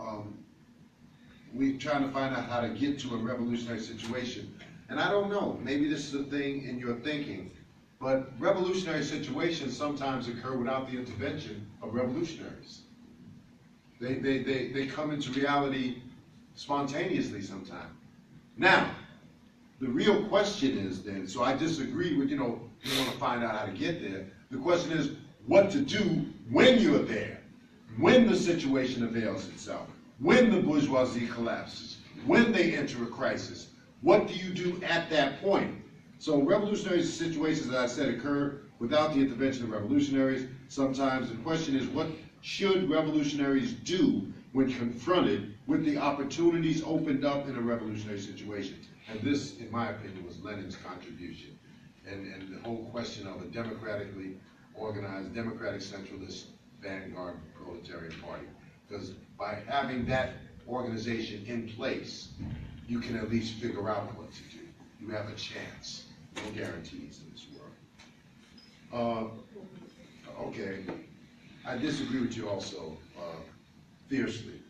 we're trying to find out how to get to a revolutionary situation, and I don't know, maybe this is a thing in your thinking, but revolutionary situations sometimes occur without the intervention of revolutionaries. They come into reality spontaneously sometimes. Now, the real question is then, so I disagree with, you know, you want to find out how to get there. The question is what to do when you're there, when the situation avails itself, when the bourgeoisie collapses, when they enter a crisis. What do you do at that point? So revolutionary situations, as I said, occur without the intervention of revolutionaries. Sometimes the question is, what should revolutionaries do when confronted with the opportunities opened up in a revolutionary situation? And this, in my opinion, was Lenin's contribution. And the whole question of a democratically organized, democratic centralist vanguard proletarian party. Because by having that organization in place, you can at least figure out what to do. You have a chance. No guarantees in this world. Okay, I disagree with you also fiercely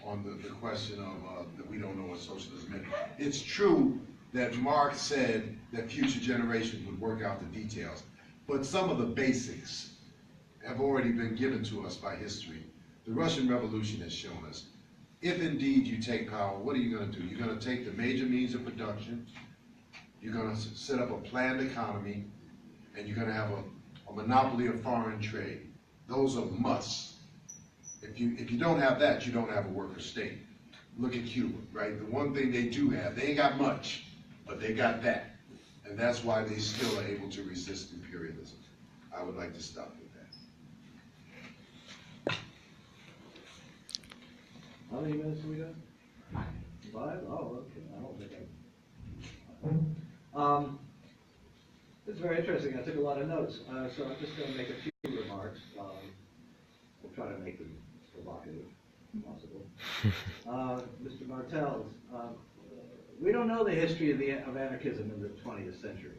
on the question of that we don't know what socialism is. It's true that Marx said that future generations would work out the details, but some of the basics have already been given to us by history. The Russian Revolution has shown us, if indeed you take power, what are you going to do? You're going to take the major means of production, you're going to set up a planned economy, and you're going to have a monopoly of foreign trade. Those are musts. If you don't have that, you don't have a worker state. Look at Cuba, right? The one thing they do have, they ain't got much, but they got that. And that's why they still are able to resist imperialism. I would like to stop with that. How many minutes have we got? 5? Oh, okay. I don't think it's very interesting. I took a lot of notes, so I'm just going to make a few remarks. We'll try to make them as provocative as possible. Mr. Martels, we don't know the history of anarchism in the 20th century.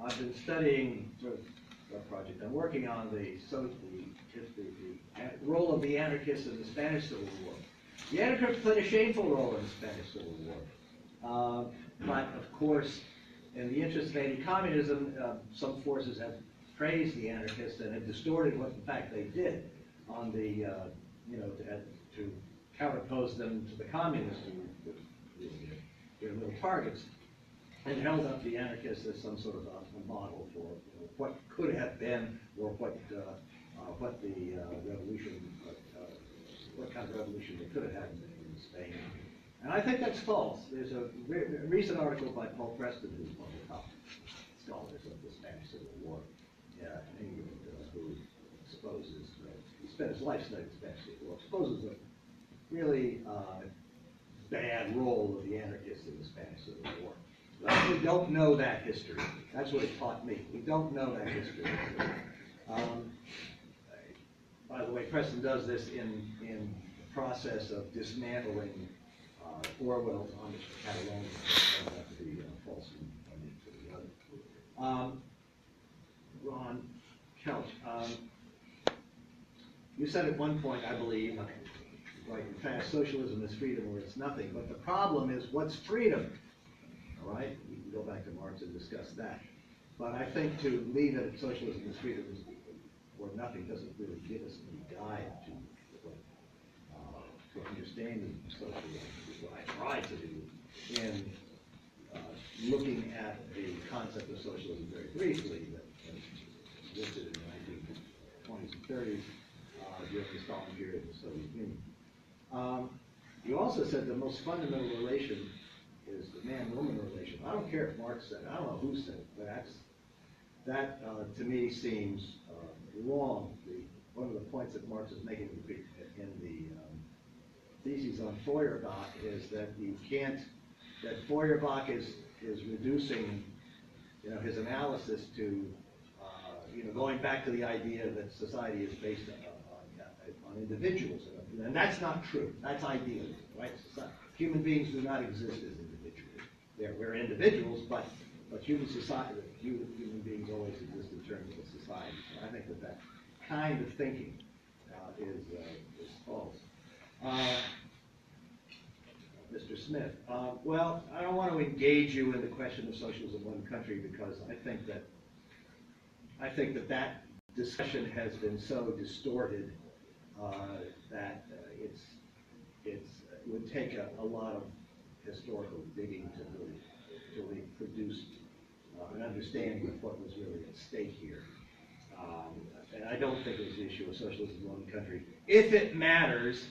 I've been studying sort of a project. I'm working on the role of the anarchists in the Spanish Civil War. The anarchists played a shameful role in the Spanish Civil War. But of course, in the interest of anti-communism, some forces have praised the anarchists and have distorted what in fact they did on the, to counterpose them to the communists who their little targets, and held up the anarchists as some sort of a model for what could have been, or what the revolution, what kind of revolution they could have had in Spain. And I think that's false. There's a recent article by Paul Preston, who's one of the top scholars of the Spanish Civil War in England, who exposes, he spent his life studying the Spanish Civil War, exposes a really bad role of the anarchists in the Spanish Civil War. We don't know that history. That's what it taught me. We don't know that history. By the way, Preston does this in the process of dismantling Orwell's Amish Catalonia. That have to be false one to the other. Ron Couch, you said at one point, I believe, like in fact, socialism is freedom or it's nothing. But the problem is, what's freedom? All right, we can go back to Marx and discuss that. But I think to leave it at socialism is freedom or nothing doesn't really give us any guide to understanding socialism, which is what I try to do in looking at the concept of socialism very briefly that existed in the 1920s and 30s during the Stalin period of the Soviet Union. You also said the most fundamental relation is the man-woman relation. I don't care if Marx said it. I don't know who said it, but that to me seems wrong. One of the points that Marx is making in the theses on Feuerbach is that you can't, that Feuerbach is reducing, his analysis to, going back to the idea that society is based on individuals, and that's not true. That's idealism, right? Human beings do not exist as individuals. We're individuals, but human beings always exist in terms of a society. So I think that kind of thinking is false. Mr. Smith, well, I don't want to engage you in the question of socialism in one country because I think that discussion has been so distorted that it would take a lot of historical digging to really produce an understanding of what was really at stake here. And I don't think it's the issue of socialism in one country. If it matters,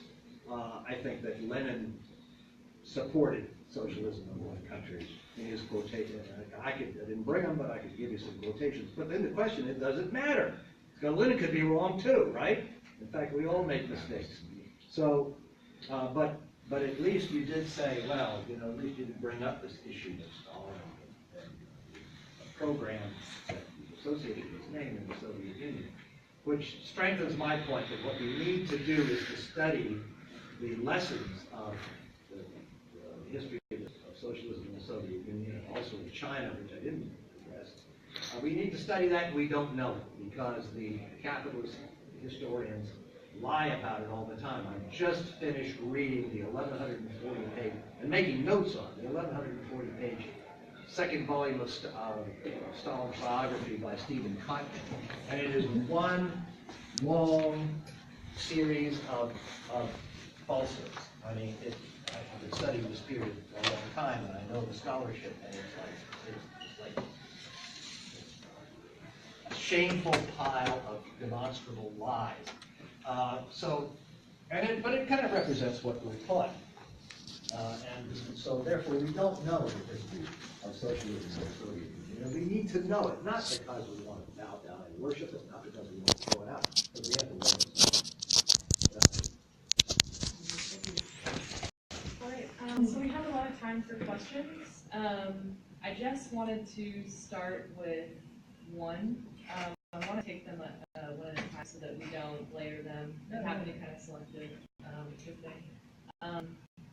I think that Lenin supported socialism in one country in his quotation. I didn't bring them, but I could give you some quotations. But then the question is, does it matter? Because Lenin could be wrong too, right? In fact, we all make mistakes. So, but at least you did say, well, at least you didn't bring up this issue of Stalin and a program that associated with his name in the Soviet Union, which strengthens my point that what we need to do is to study the lessons of the history of socialism in the Soviet Union and also in China, which I didn't address. We need to study that, and we don't know it because the capitalist historians lie about it all the time. I just finished reading the 1140-page, and making notes on the 1140-page second volume of Stalin's biography by Stephen Cotton, and it is one long series of falsehoods. I mean, I've been studying this period for a long time, and I know the scholarship, and it's like shameful pile of demonstrable lies. But it kind of represents what we're taught. And so therefore we don't know the history of socialism or Soviet Union. And we need to know it, not because we want to bow down and worship it, not because we want to throw it out, but we have to learn it. All right, so we have a lot of time for questions. I just wanted to start with one. I want to take them one at a time so that we don't layer them and have any kind of selective thing.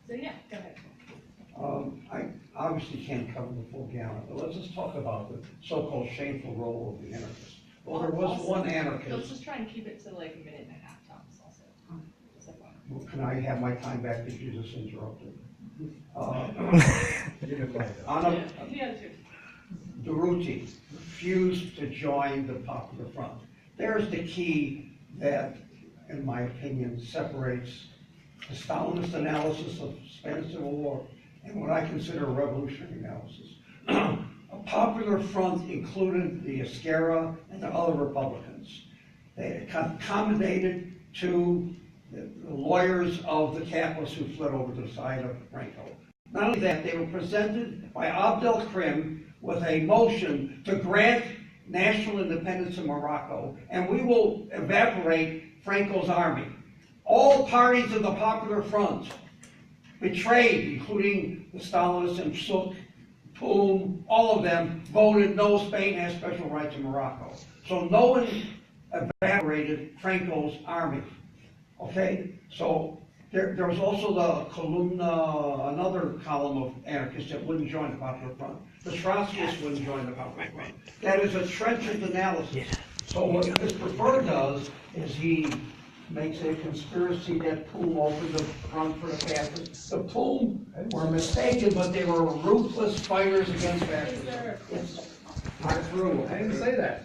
So yeah, go ahead. I obviously can't cover the full gamut, but let's just talk about the so-called shameful role of the anarchist. Well, there was one Let's anarchist. just try and keep it to like a minute and a half tops also. Just like that. Well, can I have my time back because you just interrupted? Durruti refused to join the Popular Front. There's the key that, in my opinion, separates the Stalinist analysis of Spanish Civil War and what I consider a revolutionary analysis. A Popular Front included the Esquerra and the other Republicans. They accommodated to the lawyers of the capitalists who fled over to the side of Franco. Not only that, they were presented by Abd el-Krim with a motion to grant national independence in Morocco, and we will evaporate Franco's army. All parties of the Popular Front betrayed, including the Stalinists and Souk, Poum, all of them voted no, Spain has special rights in Morocco. So no one evaporated Franco's army. Okay, so there was also the columna, another column of anarchists that wouldn't join the Popular Front. The Trotskyists wouldn't join the Popular Front. That is a trenchant analysis. So what Mr. Burr does is he makes a conspiracy that Poum opened the front for the fascists. The Poum were mistaken, but they were ruthless fighters against fascism. It's not true. I didn't say that.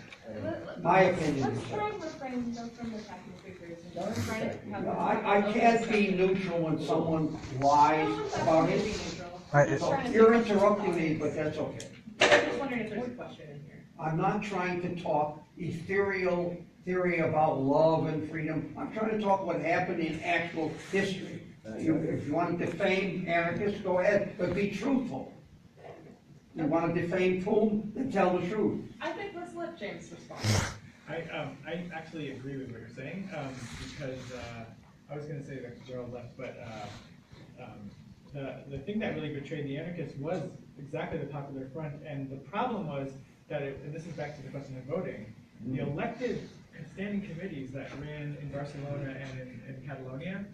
My opinion. Let's try and refrain from attacking figures and try to have I can't be neutral when someone lies about it. So you're interrupting me, but that's okay. I'm just wondering if there's a question in here. I'm not trying to talk ethereal theory about love and freedom. I'm trying to talk what happened in actual history. If you want to defame anarchists, go ahead, but be truthful. You want to defame Poum, then tell the truth. I think let's let James respond. I actually agree with what you're saying, because I was going to say that Gerald left, but the thing that really betrayed the anarchists was exactly the Popular Front, and the problem was that, and this is back to the question of voting, the elected standing committees that ran in Barcelona and in Catalonia,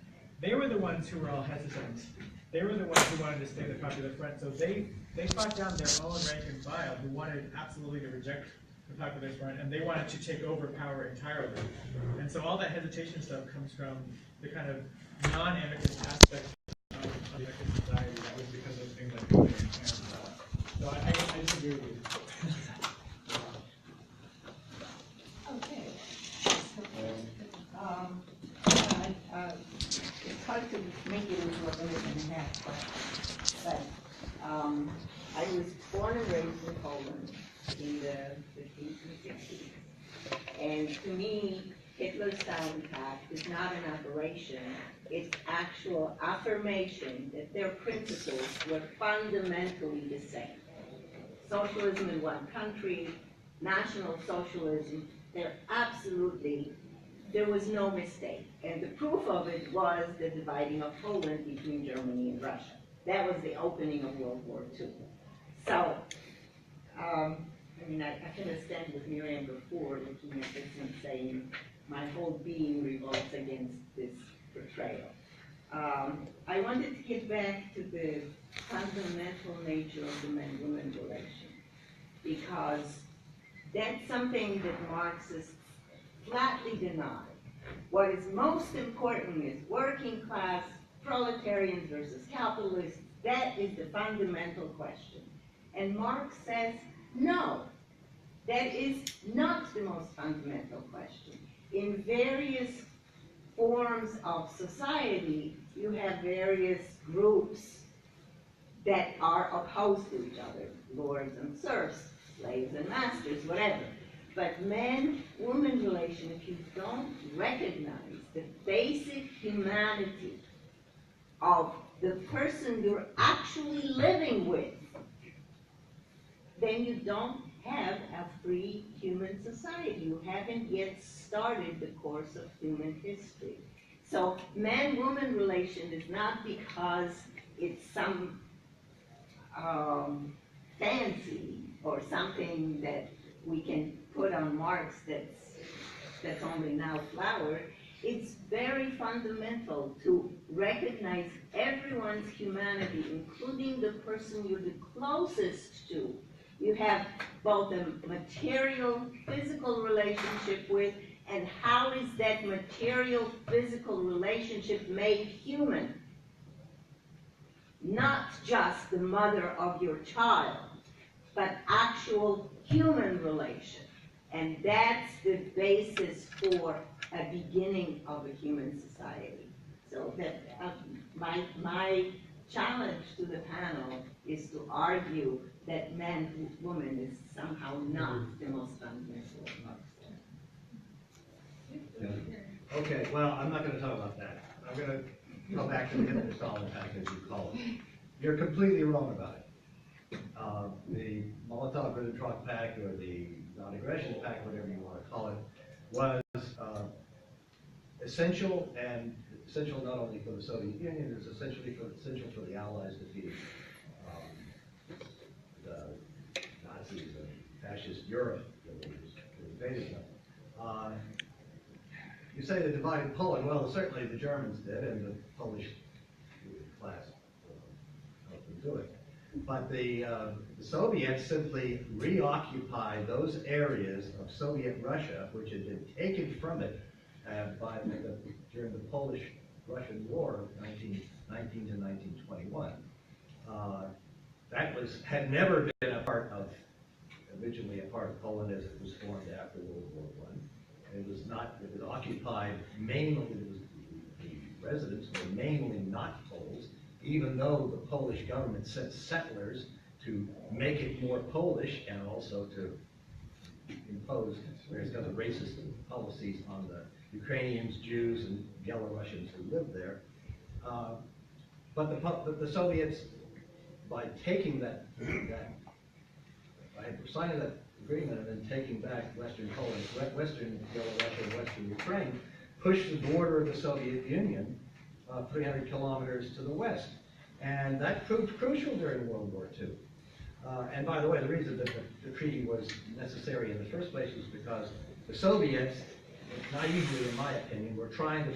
they were the ones who were all hesitant. They were the ones who wanted to stay in the Popular Front, so they fought down their own rank and file who wanted absolutely to reject the Popular Front, and they wanted to take over power entirely. And so all that hesitation stuff comes from the kind of non-anarchist aspect of the anarchist society that was because of things like voting. And so I disagree with you. Okay. It's hard to make it into a minute and a half, but I was born and raised in Poland in the 50s and 60s. And to me, Hitler's Stalin Pact is not an aberration. It's actual affirmation that their principles were fundamentally the same. Socialism in one country, National Socialism, there was no mistake. And the proof of it was the dividing of Poland between Germany and Russia. That was the opening of World War II. So, I can stand with Miriam before looking at this and saying, my whole being revolts against this portrayal. I wanted to get back to the fundamental nature of the man-woman relation, because that's something that Marxists flatly deny. What is most important is working class, proletarians versus capitalists. That is the fundamental question. And Marx says, no, that is not the most fundamental question. In various forms of society, you have various groups that are opposed to each other, lords and serfs, slaves and masters, whatever. But man-woman relation, if you don't recognize the basic humanity of the person you're actually living with, then you don't have a free human society. You haven't yet started the course of human history. So man-woman relation is not because it's some fancy or something that we can put on Marx that's only now flowered. It's very fundamental to recognize everyone's humanity, including the person you're the closest to. You have both a material, physical relationship with, and how is that material, physical relationship made human? Not just the mother of your child, but actual human relation. And that's the basis for a beginning of a human society. So that my challenge to the panel is to argue that man, woman is somehow not the most fundamental of Marxism. Okay, well, I'm not gonna talk about that. I'm gonna go back to the Hitler-Stalin pact, as you call it. You're completely wrong about it. The Molotov-Ribbentrop Pact, or the non-aggression pact, whatever you want to call it, was essential, and essential not only for the Soviet Union, it was essential for the Allies defeating the Nazis and fascist Europe that was invading them. You say they divided Poland. Well, certainly the Germans did, and the Polish class helped them do it. But the Soviets simply reoccupied those areas of Soviet Russia which had been taken from it during the Polish-Russian War of 1919 to 1921. That had never been originally a part of Poland as it was formed after World War I. It was occupied mainly, the residents were mainly not Poles, even though the Polish government sent settlers to make it more Polish and also to impose various kinds of racist policies on the Ukrainians, Jews, and Belarusians who lived there. But the Soviets, by taking by signing that agreement and then taking back Western Poland, Western Belarus, and Western Ukraine, pushed the border of the Soviet Union 300 kilometers to the west. And that proved crucial during World War II. And by the way, the reason that the treaty was necessary in the first place was because the Soviets, naively in my opinion, were trying to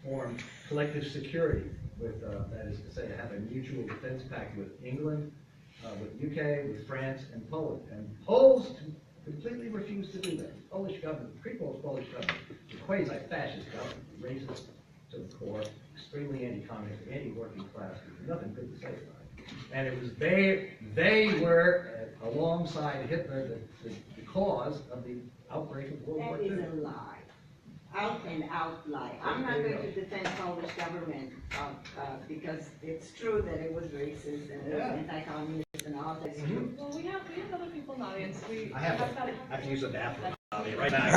form collective security with, that is to say, to have a mutual defense pact with England, with UK, with France, and Poland. And Poles completely refused to do that. The Polish government, pre-Polish government, was a quasi-fascist government, racist to the core, extremely anti-communist, anti-working class, nothing good to say about it. And it was they were, alongside Hitler, the cause of the outbreak of World War II. That is a lie. Out and out lie. I'm not going to defend Polish government because it's true that it was racist and it was anti-communist and all that's true. Well, we have other people in the audience. I have to use the bathroom. I'll be right back.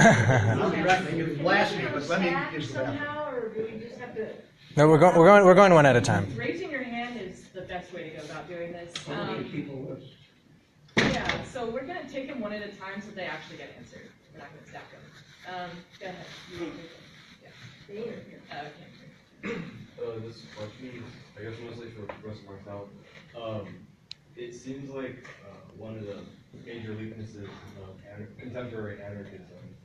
I'll be right back. You can blast me, but let me use the bathroom. Somehow, or do we just have to? No, we're going one at a time. Raising your hand is the best way to go about doing this. How many people live? Yeah, so we're going to take them one at a time so they actually get answered. We're not going to stack them. Go ahead. This question, I guess mostly for Professor Martel. It seems like one of the major weaknesses of contemporary anarchism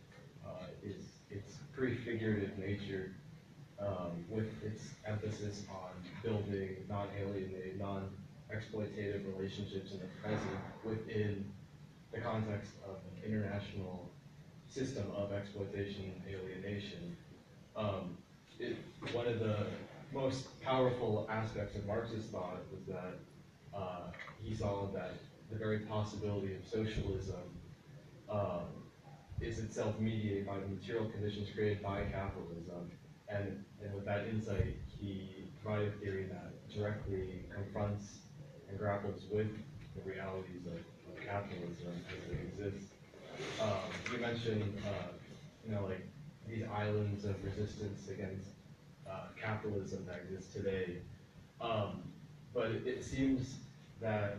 is its prefigurative nature, with its emphasis on building non-alienated, non-exploitative relationships in the present within the context of an international system of exploitation and alienation. One of the most powerful aspects of Marxist thought was that he saw that the very possibility of socialism is itself mediated by the material conditions created by capitalism. And with that insight, he provided a theory that directly confronts and grapples with the realities of capitalism as it exists. you mentioned, like these islands of resistance against capitalism that exists today. But it seems that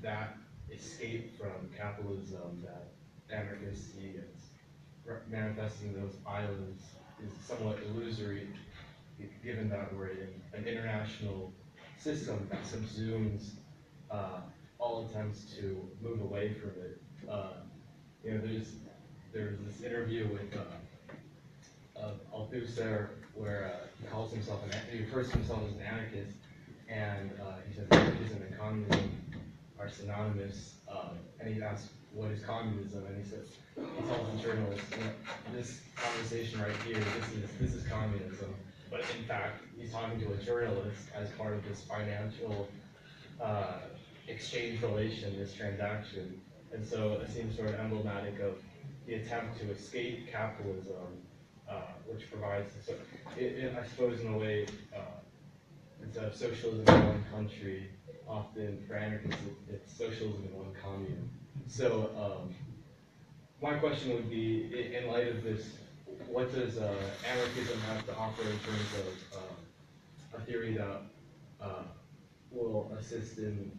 that escape from capitalism that anarchists see as manifesting those islands is somewhat illusory, given that we're in an international system that subsumes all attempts to move away from it. There's this interview with Althusser where he calls himself he refers to himself as an anarchist, and he says anarchism and communism are synonymous. And he asks, "What is communism?" And he tells the journalist, "This conversation right here, this is communism." But in fact, he's talking to a journalist as part of this financial exchange relation, this transaction. And so it seems sort of emblematic of the attempt to escape capitalism, which provides, I suppose in a way, instead of socialism in one country, often for anarchists, it's socialism in one commune. So my question would be, in light of this, what does anarchism have to offer in terms of a theory that will assist in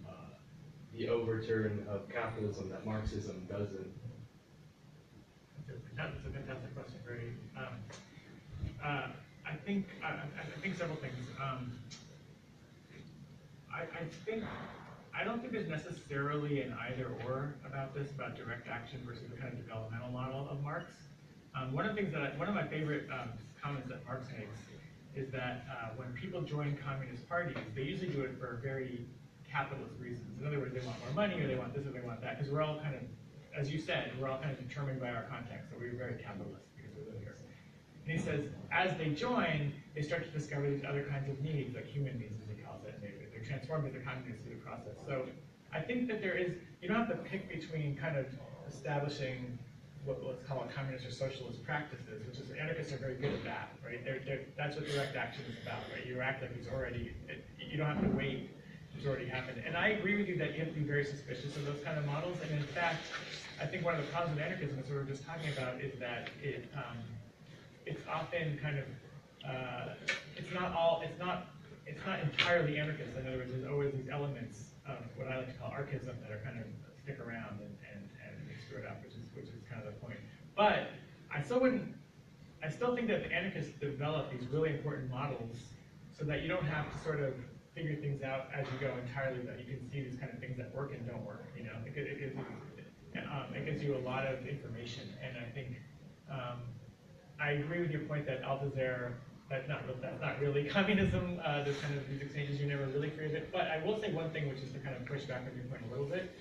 the overturn of capitalism that Marxism doesn't? That's a fantastic question. Very. I think several things. I don't think there's necessarily an either or about this, about direct action versus the kind of developmental model of Marx. One of my favorite comments that Marx makes is that when people join communist parties, they usually do it for very capitalist reasons. In other words, they want more money, or they want this, or they want that, because we're all kind of, as you said, we're all kind of determined by our context, so we're very capitalist because we live here. And he says, as they join, they start to discover these other kinds of needs, like human needs, as he calls it, and they're transformed into communists through the process. So I think that you don't have to pick between kind of establishing what let's call a communist or socialist practices, which is anarchists are very good at that, right? That's what direct action is about, right? You act like it's already, you don't have to wait, it's already happened. And I agree with you that you have to be very suspicious of those kind of models. And in fact, I think one of the problems with anarchism, as we were just talking about, is that it's often kind of it's not entirely anarchist. In other words, there's always these elements of what I like to call archism that are kind of stick around and screw it up, which is kind of the point. But I still think that the anarchists develop these really important models so that you don't have to sort of figure things out as you go entirely, that you can see these kind of things that work and don't work. It gives you a lot of information, and I think I agree with your point that Althusser, that's not really communism. There's kind of these exchanges, you never really create it. But I will say one thing, which is to kind of push back on your point a little bit.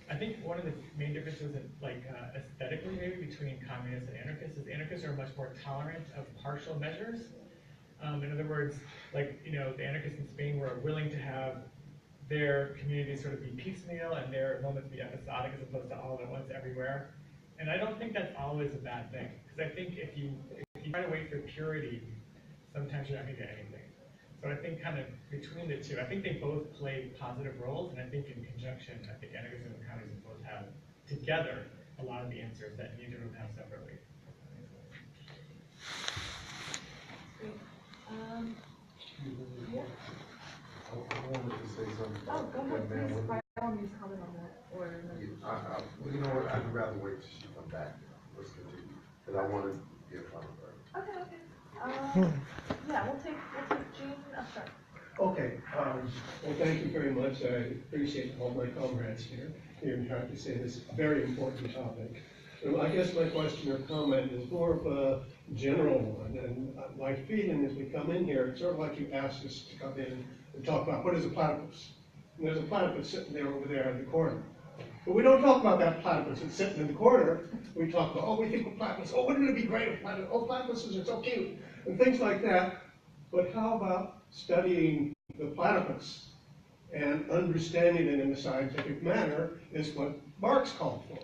I think one of the main differences, aesthetically maybe, between communists and anarchists is anarchists are much more tolerant of partial measures. In other words, the anarchists in Spain were willing to have their communities sort of be piecemeal and their moments be episodic as opposed to all at once everywhere. And I don't think that's always a bad thing, because I think if you try to wait for purity, sometimes you're not going to get anything. So I think kind of between the two, I think they both play positive roles, and I think in conjunction, I think anarchism and communism both have together a lot of the answers that neither of them have separately. Yeah. I wanted to say something. Oh, go ahead, that man please. with- By all means, comment on that. Or Well, you know what, I'd rather wait till she comes back. Let's continue, because I want to hear from her. okay. Yeah, we'll take Gene up front. Okay, well, thank you very much. I appreciate all my comrades here hearing trying to say this very important topic. Well, I guess my question or comment is more of a general one, and my feeling as we come in here, it's sort of like you asked us to come in and talk about what is a platypus. And there's a platypus sitting there over there in the corner. But we don't talk about that platypus that's sitting in the corner. We talk about, we think of platypus. Oh, wouldn't it be great if platypus, platypuses are so cute, and things like that. But how about studying the platypus and understanding it in a scientific manner is what Marx called for.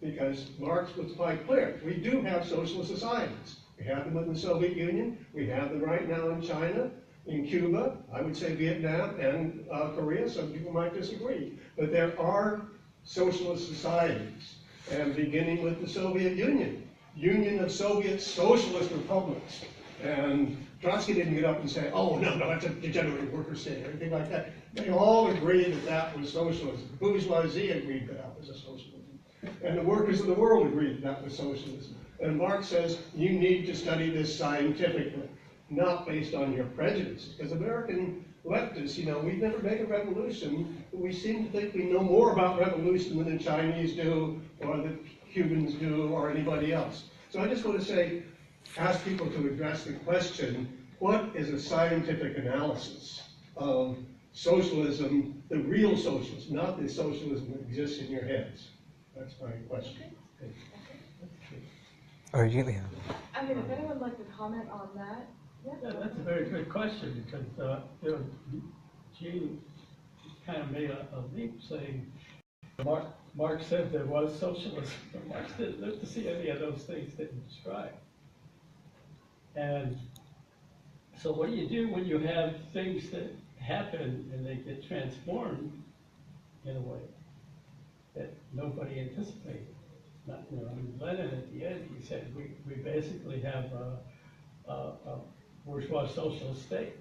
Because Marx was quite clear. We do have socialist societies. We have them in the Soviet Union. We have them right now in China, in Cuba, I would say Vietnam, and Korea. Some people might disagree. But there are socialist societies. and beginning with the Soviet Union, Union of Soviet Socialist Republics. And Trotsky didn't get up and say, oh, no, that's a degenerate worker state, or anything like that. They all agreed that that was socialism. Bourgeoisie agreed that that was a socialism. And the workers of the world agreed that that was socialism. And Marx says, you need to study this scientifically, not based on your prejudices. Because American leftists, we've never made a revolution, but we seem to think we know more about revolution than the Chinese do, or the Cubans do, or anybody else. So I just want to say, ask people to address the question, what is a scientific analysis of socialism, the real socialism, not the socialism that exists in your heads? That's my question. Or you, yeah. I mean, if anyone would like to comment on that. Yeah, that's a very good question, because, Gene kind of made a leap saying, Marx said there was socialism, but Marx didn't live to see any of those things that you described. And so what do you do when you have things that happen and they get transformed in a way that nobody anticipated? Lenin at the end, he said, we basically have a bourgeois socialist state,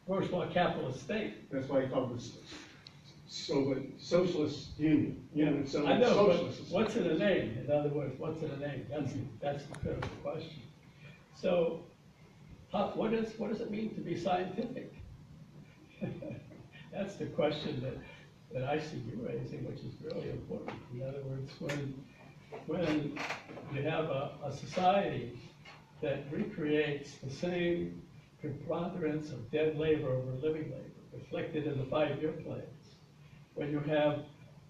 bourgeois capitalist state. That's why he called this Socialist Union. I know, but what's in a name? In other words, what's in a name? That's the critical question. So, what does it mean to be scientific? That's the question that I see you raising, which is really important. In other words, when you have a society that recreates the same preponderance of dead labor over living labor, reflected in the 5-year plans, when you have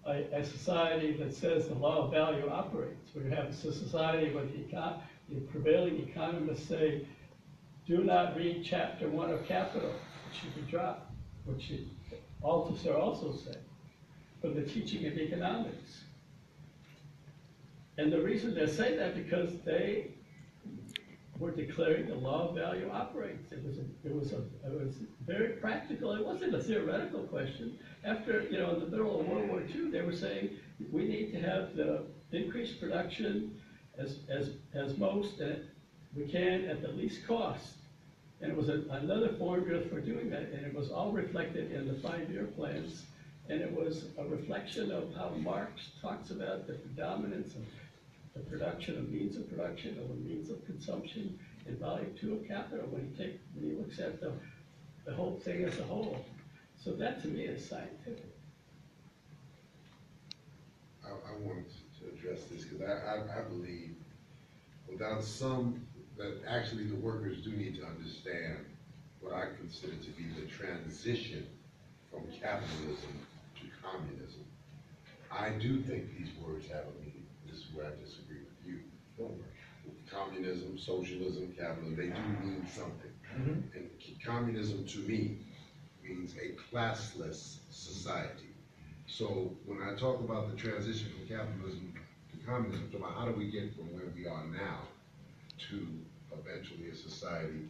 a society that says the law of value operates, when you have a society where the prevailing economists say, do not read chapter 1 of Capital, it should be dropped, which Althusser also said, from the teaching of economics. And the reason they say that because they were declaring the law of value operates. It was very practical. It wasn't a theoretical question. After, in the middle of World War II, they were saying we need to have the increased production as most we can at the least cost. And it was another formula for doing that, and it was all reflected in the 5-year plans. And it was a reflection of how Marx talks about the predominance of the production of means of production over means of consumption in volume 2 of Capital when he looks at the whole thing as a whole. So that to me is scientific. I want to address this because I believe without that actually the workers do need to understand what I consider to be the transition from capitalism to communism. I do think these words have a meaning. This is where I disagree with you. Communism, socialism, capitalism, they do mean something. Mm-hmm. And communism to me means a classless society. So when I talk about the transition from capitalism to communism, I'm talking about how do we get from where we are now to eventually a society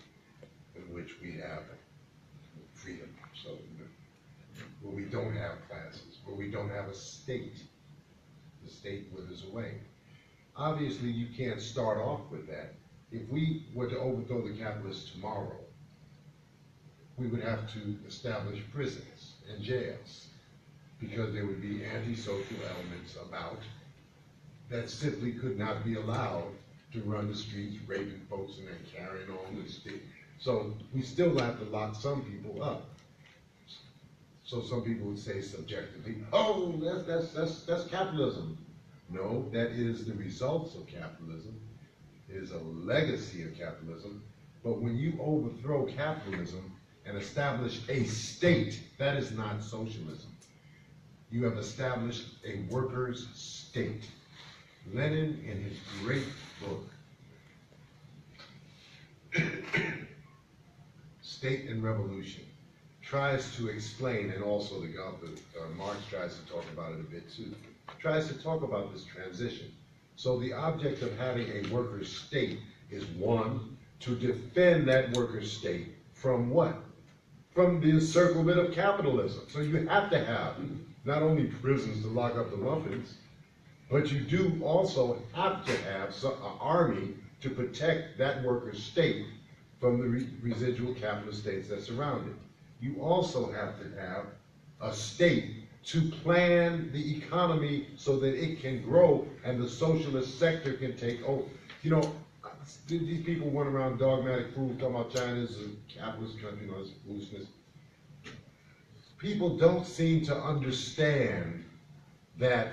in which we have freedom. So where we don't have classes, where we don't have a state. The state withers away. Obviously, you can't start off with that. If we were to overthrow the capitalists tomorrow, we would have to establish prisons and jails because there would be antisocial elements about that simply could not be allowed to run the streets, raping folks and then carrying on with state. So we still have to lock some people up. So some people would say subjectively, oh, that's capitalism. No, that is the results of capitalism. It is a legacy of capitalism. But when you overthrow capitalism and establish a state, that is not socialism. You have established a workers' state. Lenin, in his great book, State and Revolution, tries to explain, and also the author, Marx tries to talk about it a bit too, tries to talk about this transition. So the object of having a workers' state is one, to defend that workers' state from what? From the encirclement of capitalism. So you have to have not only prisons to lock up the muffins, But you do also have to have an army to protect that worker state from the residual capitalist states that surround it. You also have to have a state to plan the economy so that it can grow and the socialist sector can take over. You know, these people went around dogmatic fools talking about China's a capitalist country and all this foolishness. People don't seem to understand that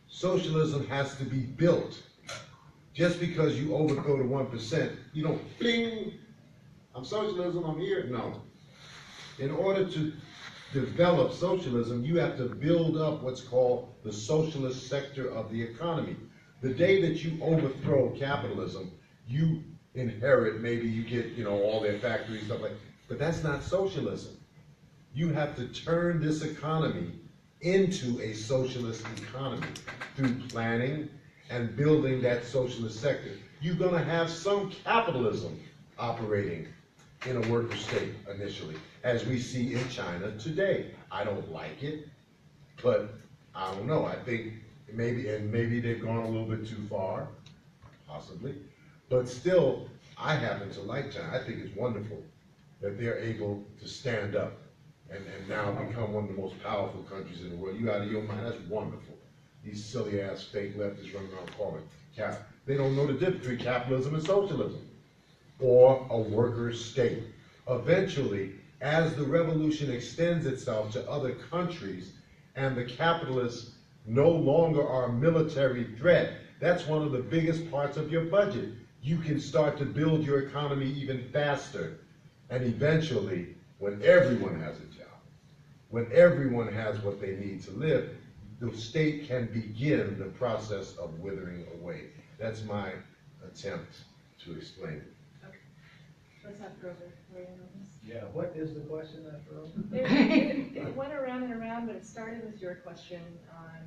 socialism has to be built. Just because you overthrow the 1%, you don't, bing, I'm socialism, I'm here. No. In order to develop socialism, you have to build up what's called the socialist sector of the economy. The day that you overthrow capitalism, you inherit, maybe you get, you know, all their factories, stuff like that. But that's not socialism. You have to turn this economy into a socialist economy through planning and building that socialist sector. You're going to have some capitalism operating in a worker state initially, as we see in China today. I don't like it, but I don't know. I think maybe they've gone a little bit too far, possibly. But still, I happen to like China. I think it's wonderful that they're able to stand up and now become one of the most powerful countries in the world. You out of your mind, that's wonderful. These silly ass fake leftists running around calling cap. They don't know the difference between capitalism and socialism, or a worker state. Eventually, as the revolution extends itself to other countries and the capitalists no longer are a military threat, that's one of the biggest parts of your budget. You can start to build your economy even faster. And eventually, when everyone has a job, when everyone has what they need to live, the state can begin the process of withering away. That's my attempt to explain it. Let's have Rosa weigh in on this. Yeah, what is the question after all? It went around and around, but it started with your question on.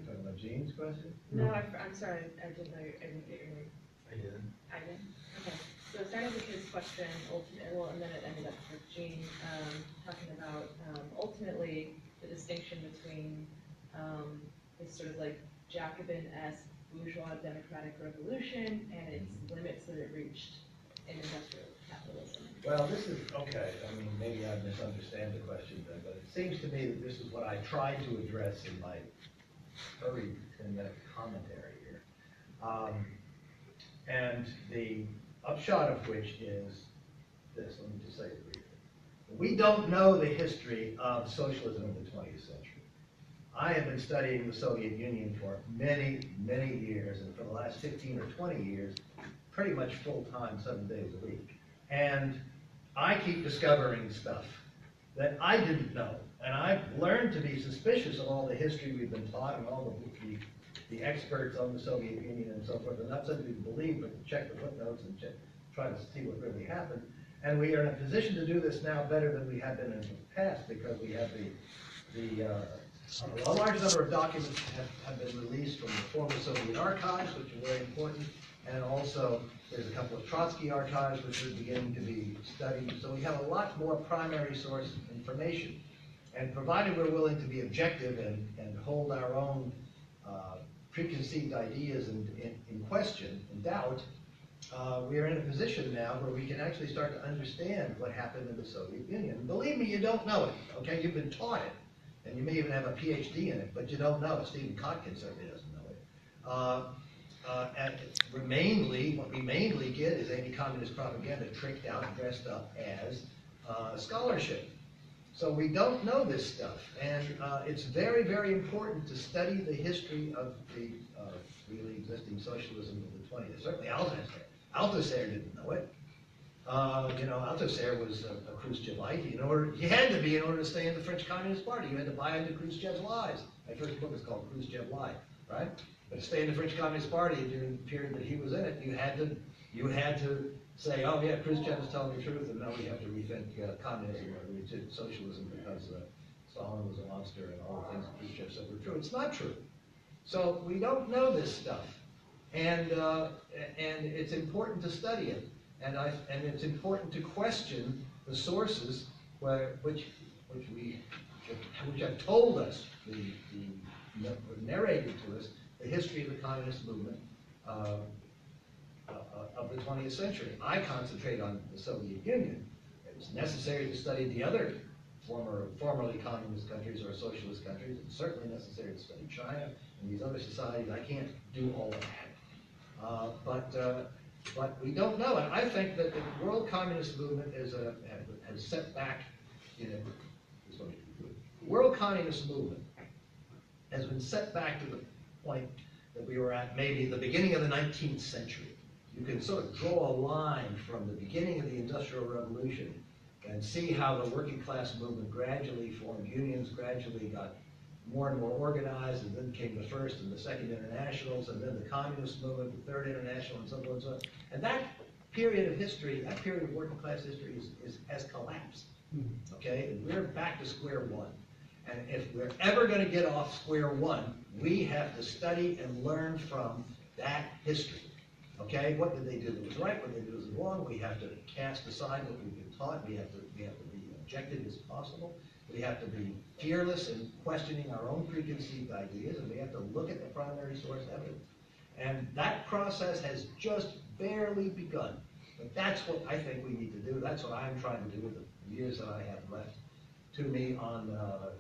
Talking about Gene's question? No, I'm sorry, I didn't get your name. I didn't. I didn't? Okay. So it started with his question, and then it ended up with Gene talking about ultimately the distinction between this sort of like Jacobin-esque bourgeois democratic revolution and its limits that it reached in industrial capitalism. Well, this is, okay, I mean, maybe I misunderstand the question then, but it seems to me that this is what I tried to address in my hurried 10-minute commentary here. And the upshot of which is this, let me just say it briefly. We don't know the history of socialism in the 20th century. I have been studying the Soviet Union for many, many years, and for the last 15 or 20 years, pretty much full-time, 7 days a week. And I keep discovering stuff that I didn't know. And I've learned to be suspicious of all the history we've been taught and all the experts on the Soviet Union and so forth. And not something to believe, but to check the footnotes and try to see what really happened. And we are in a position to do this now better than we have been in the past, because we have a large number of documents have been released from the former Soviet archives, which are very important. And also, there's a couple of Trotsky archives which are beginning to be studied. So we have a lot more primary source information. And provided we're willing to be objective and hold our own preconceived ideas in question, in doubt, we are in a position now where we can actually start to understand what happened in the Soviet Union. And believe me, you don't know it, okay? You've been taught it. And you may even have a PhD in it, but you don't know it. Stephen Kotkin certainly doesn't know it. And what we mainly get is anti-communist propaganda tricked out and dressed up as scholarship. So we don't know this stuff, and it's very, very important to study the history of the really existing socialism of the 20th. Certainly Althusser. Althusser didn't know it. Althusser was a Khrushchevite. He had to be in order to stay in the French Communist Party. You had to buy into Khrushchev's lies. My first book is called Khrushchev Lie, right? But to stay in the French Communist Party during the period that he was in it, you had to say, oh yeah, Khrushchev is telling the truth, and now we have to rethink communism or rethink socialism because Stalin was a monster and all the things that Khrushchev said were true. It's not true. So we don't know this stuff, and it's important to study it, and it's important to question the sources which have told us the narrated to us the history of the communist movement of the 20th century. I concentrate on the Soviet Union. It was necessary to study the other formerly communist countries or socialist countries. It's certainly necessary to study China and these other societies. I can't do all of that. But we don't know. And I think that the world communist movement has set back, the world communist movement has been set back to the point that we were at maybe the beginning of the 19th century. You can sort of draw a line from the beginning of the Industrial Revolution and see how the working class movement gradually formed unions, gradually got more and more organized, and then came the First and the Second Internationals, and then the Communist movement, the Third International, and so forth and so on. And that period of history, that period of working class history has collapsed, okay? And we're back to square one. And if we're ever going to get off square one, we have to study and learn from that history. Okay, what did they do that was right? What did they do that was wrong? We have to cast aside what we've been taught. We have to be objective as possible. We have to be fearless in questioning our own preconceived ideas, and we have to look at the primary source evidence. And that process has just barely begun. But that's what I think we need to do. That's what I'm trying to do with the years that I have left to me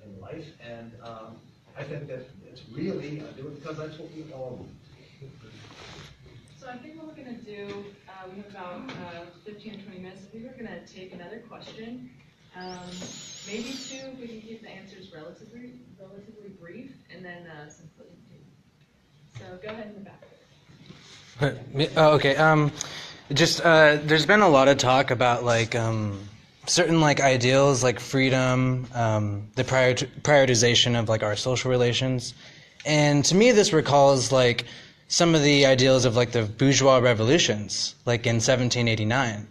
in life. And I think that it's really, I do it because that's what we all do. So I think what we're going to do, we have about 15 or 20 minutes. I think we're going to take another question. Maybe two, if we can keep the answers relatively brief, and then some closing statements. So go ahead in the back. Okay. There's been a lot of talk about certain ideals like freedom, the prioritization of our social relations, and to me this recalls some of the ideals of the bourgeois revolutions, in 1789.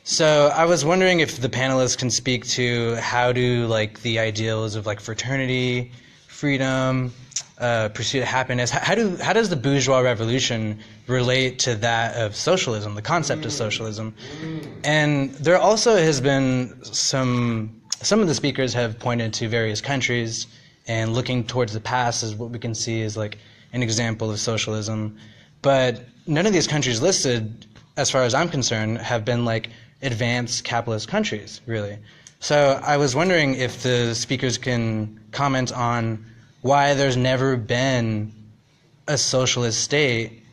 So I was wondering if the panelists can speak to how do the ideals of fraternity, freedom, pursuit of happiness, how does the bourgeois revolution relate to that of socialism, the concept of socialism? And there also has been some of the speakers have pointed to various countries and looking towards the past as what we can see as an example of socialism, but none of these countries listed, as far as I'm concerned, have been advanced capitalist countries, really. So I was wondering if the speakers can comment on why there's never been a socialist state,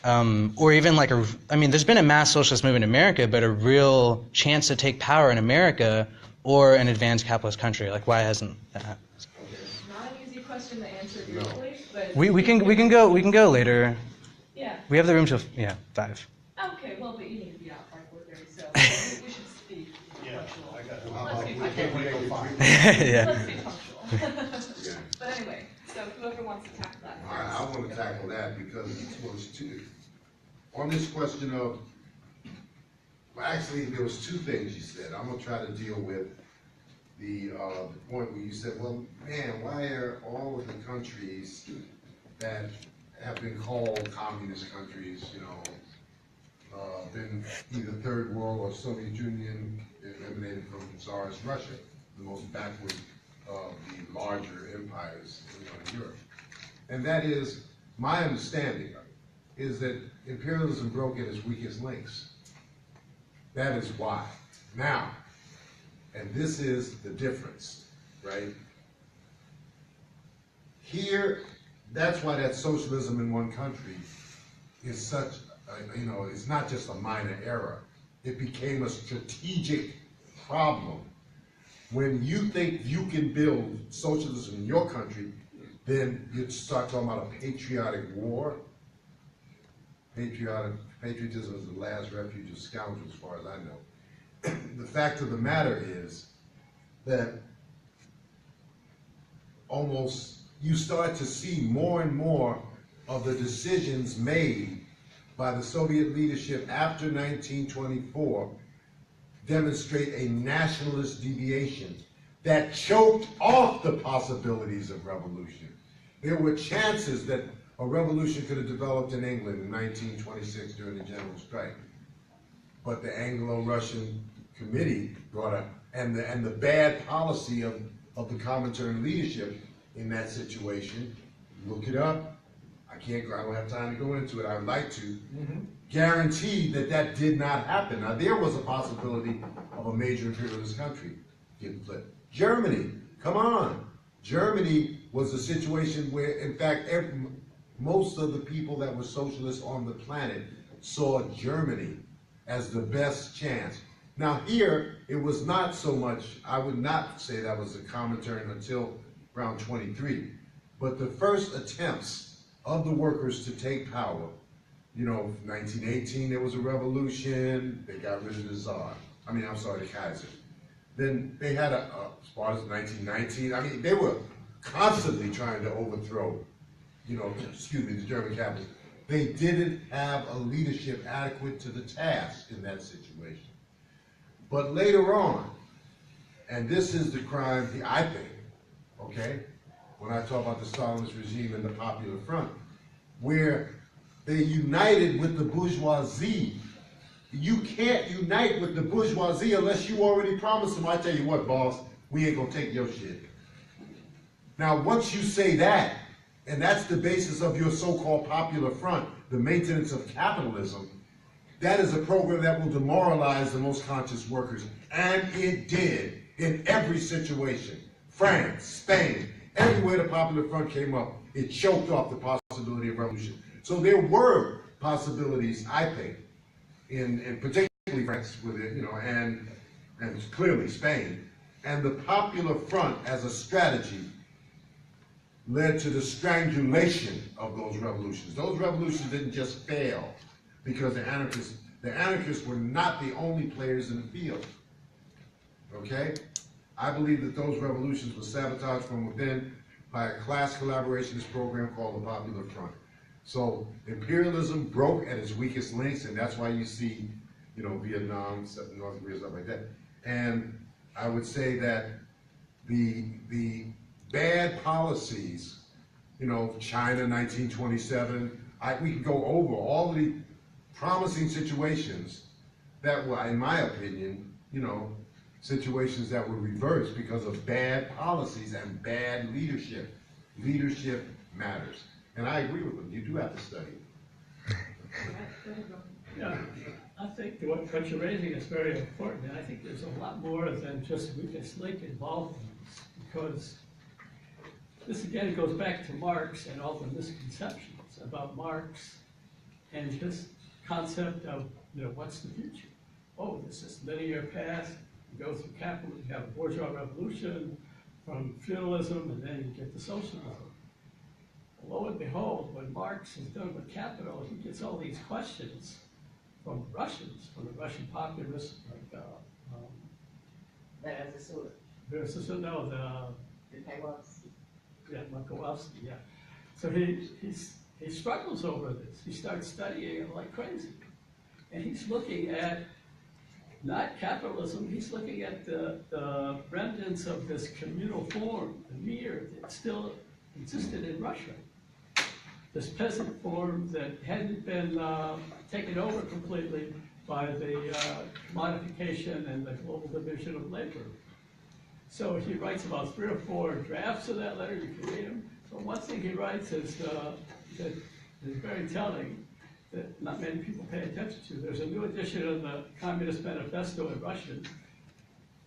or even there's been a mass socialist movement in America, but a real chance to take power in America or an advanced capitalist country. Why hasn't that happened? Not an easy question to answer briefly. But We can go later. Yeah. We have the room till 5. Okay, well, but you need to be out by 4:30, so we should speak punctual. Let's be punctual. Yeah. Let's be punctual. But anyway, so whoever wants to tackle that. I want to tackle that because on this question of, actually there was two things you said. I'm going to try to deal with the point where you said, well, man, why are all of the countries that have been called communist countries, been either third world or Soviet Union, emanated from Tsarist Russia, the most backward of the larger empires in Europe. And that is, my understanding is that imperialism broke at its weakest links. That is why. Now, and this is the difference, right? Here, that's why that socialism in one country is such, it's not just a minor error. It became a strategic problem. When you think you can build socialism in your country, then you start talking about a patriotic war. Patriotism is the last refuge of scoundrels, as far as I know. The fact of the matter is that you start to see more and more of the decisions made by the Soviet leadership after 1924 demonstrate a nationalist deviation that choked off the possibilities of revolution. There were chances that a revolution could have developed in England in 1926 during the General Strike. But the Anglo-Russian Committee brought up, and the bad policy of the Comintern leadership in that situation. Look it up. I don't have time to go into it. I would like to. Guaranteed that that did not happen. Now, there was a possibility of a major imperialist country getting flipped. Germany, come on. Germany was a situation where, in fact, most of the people that were socialists on the planet saw Germany as the best chance. Now here, it was not so much, I would not say that was a Comintern until around 23. But the first attempts of the workers to take power, you know, 1918 there was a revolution, they got rid of the Tsar. The Kaiser. Then they had as far as 1919, they were constantly trying to overthrow, the German capitalists. They didn't have a leadership adequate to the task in that situation. But later on, and this is the crime, I think, okay, when I talk about the Stalinist regime and the Popular Front, where they united with the bourgeoisie. You can't unite with the bourgeoisie unless you already promised them, I tell you what, boss, we ain't gonna take your shit. Now, once you say that, and that's the basis of your so-called Popular Front, the maintenance of capitalism, that is a program that will demoralize the most conscious workers. And it did in every situation. France, Spain, everywhere the Popular Front came up, it choked off the possibility of revolution. So there were possibilities, I think, in particularly France with it, and clearly Spain. And the Popular Front as a strategy led to the strangulation of those revolutions. Those revolutions didn't just fail because the anarchists were not the only players in the field, okay? I believe that those revolutions were sabotaged from within by a class collaborationist program called the Popular Front. So imperialism broke at its weakest links, and that's why you see, Vietnam, North Korea, stuff like that. And I would say that the bad policies, China 1927, we can go over all of the promising situations that were, in my opinion, situations that were reversed because of bad policies and bad leadership. Leadership matters. And I agree with them. You do have to study. Yeah, I think what you're raising is very important, and I think there's a lot more than just weakest link involved in this, because this again goes back to Marx and all the misconceptions about Marx and his concept of, what's the future? Oh, this is linear path, you go through capitalism, you have a bourgeois revolution, from feudalism, and then you get to socialism. Lo and behold, when Marx is done with Capital, he gets all these questions from the Russians, from the Russian populists, like, Makovsky, yeah. So he struggles over this. He starts studying it like crazy. And he's looking at, not capitalism, he's looking at the remnants of this communal form, the mir, that still existed in Russia. This peasant form that hadn't been taken over completely by the commodification and the global division of labor. So he writes about 3 or 4 drafts of that letter. You can read them. So one thing he writes is that is very telling, that not many people pay attention to. There's a new edition of the Communist Manifesto in Russian,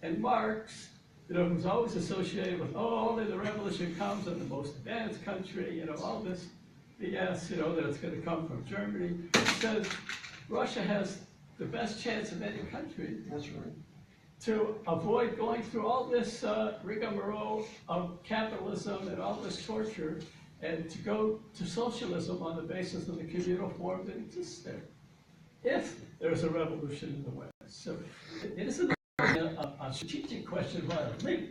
and Marx, who's always associated with, only the revolution comes in the most advanced country, all this BS, that it's going to come from Germany, says Russia has the best chance of any country. That's right. To avoid going through all this rigmarole of capitalism and all this torture, and to go to socialism on the basis of the communal form that exists there, if there's a revolution in the West. So it isn't a strategic question about a link,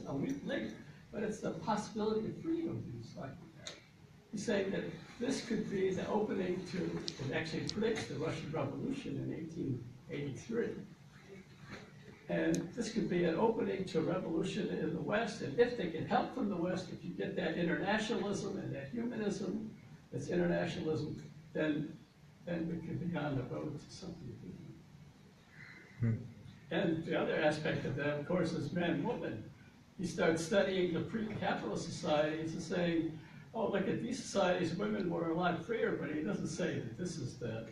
a weak link, but it's the possibility of freedom. He's saying that this could be the opening to, it actually predicts the Russian Revolution in 1883. And this could be an opening to revolution in the West, and if they get help from the West, if you get that internationalism and that humanism, that's internationalism, then we could be on the road to something different. And the other aspect of that, of course, is man-woman. he starts studying the pre-capitalist societies and saying, oh, look at these societies, women were a lot freer, but he doesn't say that this is the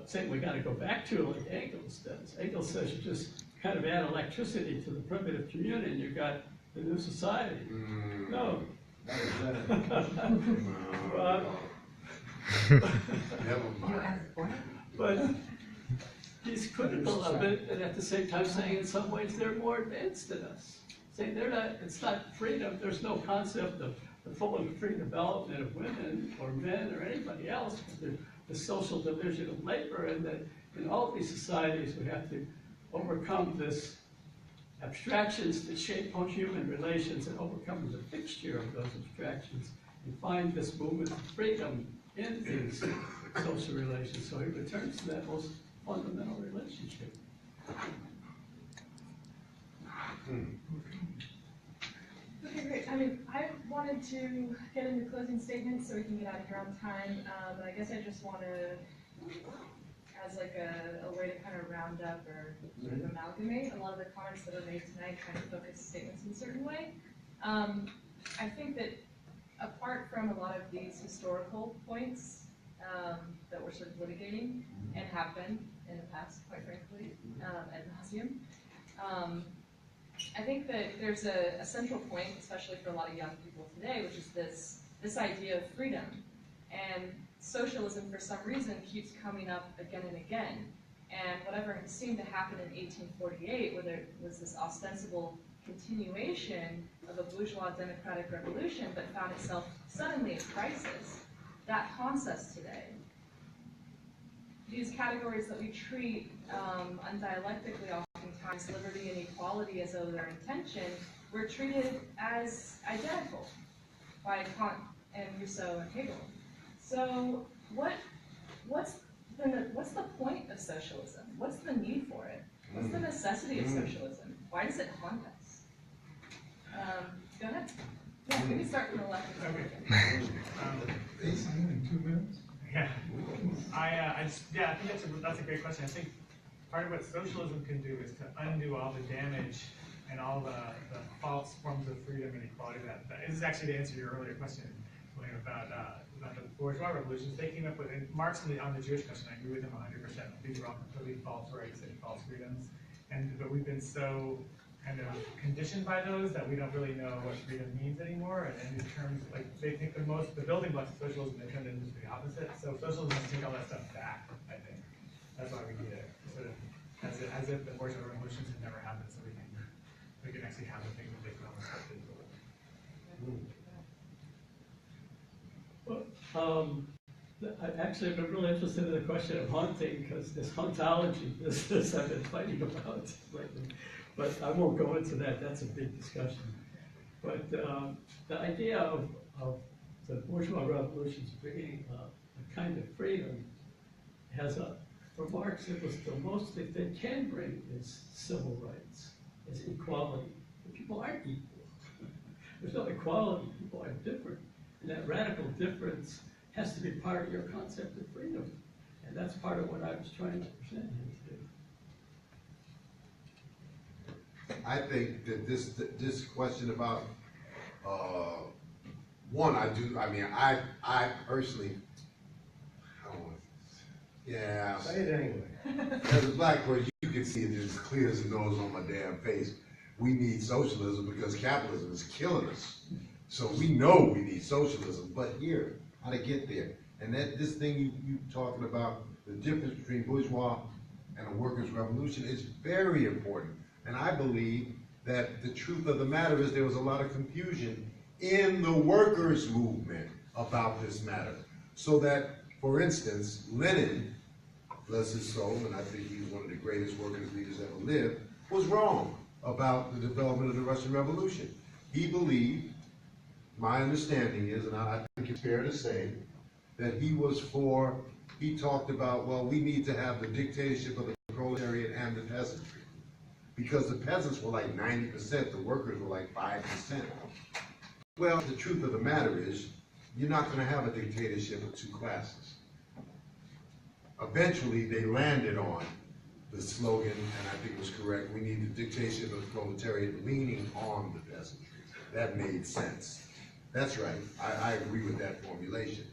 thing we got to go back to like Engels does. Engels says you just kind of add electricity to the primitive community and you got the new society. No. But he's critical of it, and at the same time saying in some ways they're more advanced than us. Saying they're not, it's not freedom, there's no concept of the full and free development of women or men or anybody else, but the social division of labor, and that in all these societies we have to overcome this abstractions that shape human relations and overcome the fixture of those abstractions and find this movement of freedom in these social relations. So he returns to that most fundamental relationship. Okay, great. I mean, I wanted to get into closing statements so we can get out of here on time. But I guess I just want to, as like a way to kind of round up or sort of amalgamate a lot of the comments that are made tonight, trying to focus statements in a certain way. I think that apart from a lot of these historical points that we're sort of litigating and have been in the past, quite frankly, ad nauseum, I think that there's a central point, especially for a lot of young people today, which is this idea of freedom. And socialism, for some reason, keeps coming up again and again. And whatever seemed to happen in 1848, where there was this ostensible continuation of a bourgeois democratic revolution, but found itself suddenly in crisis, that haunts us today. These categories that we treat undialectically oftentimes, liberty and equality as though they're intention, were treated as identical by Kant and Rousseau and Hegel. So what's the point of socialism? What's the need for it? What's the necessity of socialism? Why does it haunt us? Go ahead. Yeah, we can start from the left. Okay. In 2 minutes? Yeah. I think that's a great question. I think part of what socialism can do is to undo all the damage and all the false forms of freedom and equality that this is actually to answer your earlier question about the bourgeois revolutions. They came up with, and Marx on the Jewish question, I agree with him 100%. These are all completely false rights and false freedoms. But we've been so kind of conditioned by those that we don't really know what freedom means anymore. And these terms, like they think the building blocks of socialism, they turned into the opposite. So socialism has to take all that stuff back, I think. That's why we need it. Sort of as if the bourgeois revolutions had never happened, so we can actually have the thing that they felt accepted. Actually, I've been really interested in the question of haunting, because this hauntology business I've been fighting about lately. But I won't go into that, that's a big discussion. But the idea of the bourgeois revolutions bringing a kind of freedom has for Marx, it was the most that they can bring is civil rights, is equality. But people aren't equal. There's no equality, people are different. And that radical difference has to be part of your concept of freedom. And that's part of what I was trying to present here today. I think that this question about I personally, yeah. Say it anyway. As a black person, you can see it as clear as the nose on my damn face. We need socialism because capitalism is killing us. So we know we need socialism, but here, how to get there. And this thing you talking about, the difference between bourgeois and a workers' revolution is very important. And I believe that the truth of the matter is there was a lot of confusion in the workers' movement about this matter. So that, for instance, Lenin, bless his soul, and I think he's one of the greatest workers' leaders ever lived, was wrong about the development of the Russian Revolution. He believed, my understanding is, and I think it's fair to say, that he talked about, well, we need to have the dictatorship of the proletariat and the peasantry. Because the peasants were like 90%, the workers were like 5%. Well, the truth of the matter is, you're not going to have a dictatorship of two classes. Eventually, they landed on the slogan, and I think it was correct, we need the dictation of the proletariat leaning on the peasantry. That made sense. That's right, I agree with that formulation.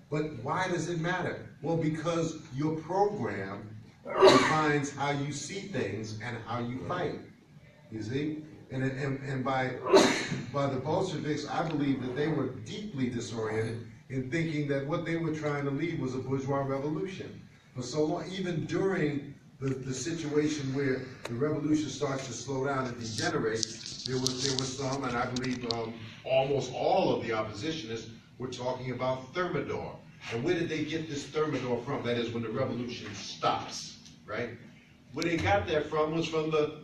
But why does it matter? Well, because your program defines how you see things and how you fight, you see? And by the Bolsheviks, I believe that they were deeply disoriented in thinking that what they were trying to lead was a bourgeois revolution. For so long, even during the situation where the revolution starts to slow down and degenerate, there was some, and I believe almost all of the oppositionists were talking about thermidor. And where did they get this thermidor from? That is when the revolution stops, right? Where they got that from was from the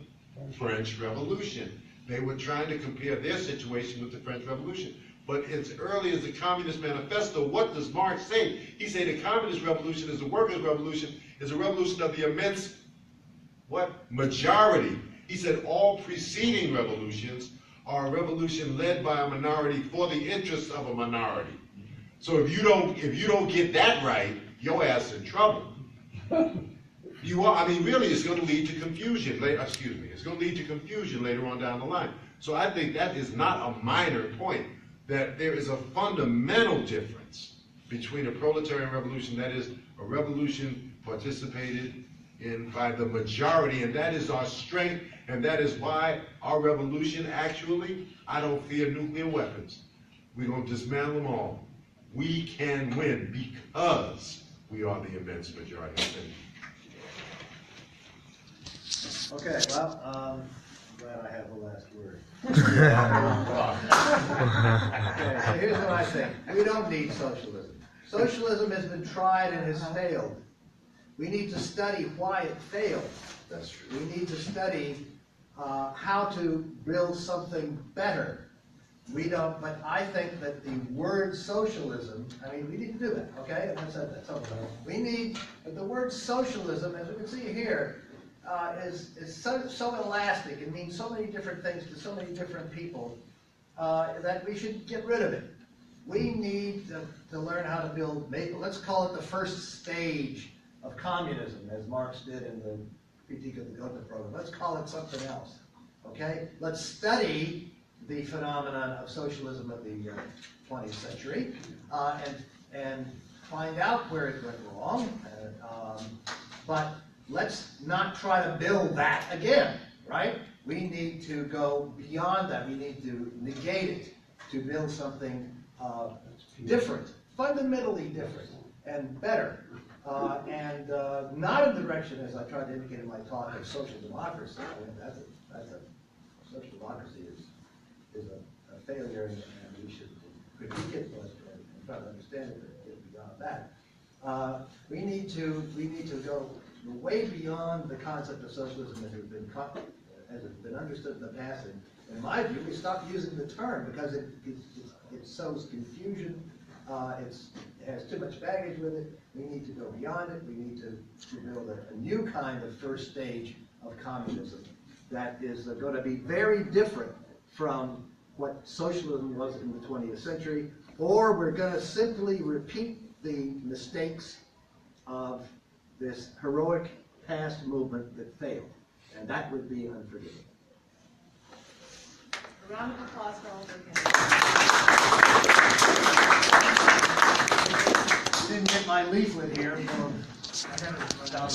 French Revolution. They were trying to compare their situation with the French Revolution. But as early as the Communist Manifesto, what does Marx say? He said the Communist Revolution is the workers' revolution, is a revolution of the immense, what? Majority. He said all preceding revolutions are a revolution led by a minority for the interests of a minority. So if you don't get that right, your ass in trouble. You are, I mean, really, it's going to lead to confusion later, it's going to lead to confusion later on down the line. So I think that is not a minor point, that there is a fundamental difference between a proletarian revolution, that is a revolution participated in by the majority, and that is our strength, and that is why our revolution actually, I don't fear nuclear weapons. We're going to dismantle them all. We can win because we are the immense majority. Okay, well, I'm glad I have the last word. Okay, so here's what I think. We don't need socialism. Socialism has been tried and has failed. We need to study why it failed. That's true. We need to study how to build something better. We don't, but I think that the word socialism, I mean, we need to do that, okay? I said that, so we need, but the word socialism, as we can see here, is so elastic. It means so many different things to so many different people that we should get rid of it. We need to learn how to build, let's call it the first stage of communism, as Marx did in the Critique of the Gotha program. Let's call it something else, okay? Let's study the phenomenon of socialism of the 20th century and find out where it went wrong. But let's not try to build that again, right? We need to go beyond that. We need to negate it to build something different, fundamentally different and better. And not in the direction, as I tried to indicate in my talk, of social democracy. I mean, that's a social democracy is a failure, and we should critique it and try to understand it and get beyond that. We need to go way beyond the concept of socialism as it's been understood in the past. And in my view, we stopped using the term because it sows confusion. It has too much baggage with it. We need to go beyond it. We need to build a new kind of first stage of communism that is going to be very different from what socialism was in the 20th century, or we're going to simply repeat the mistakes of this heroic past movement that failed, and that would be unforgivable. A round of applause for all of our candidates. You didn't get my leaflet here. I haven't run down.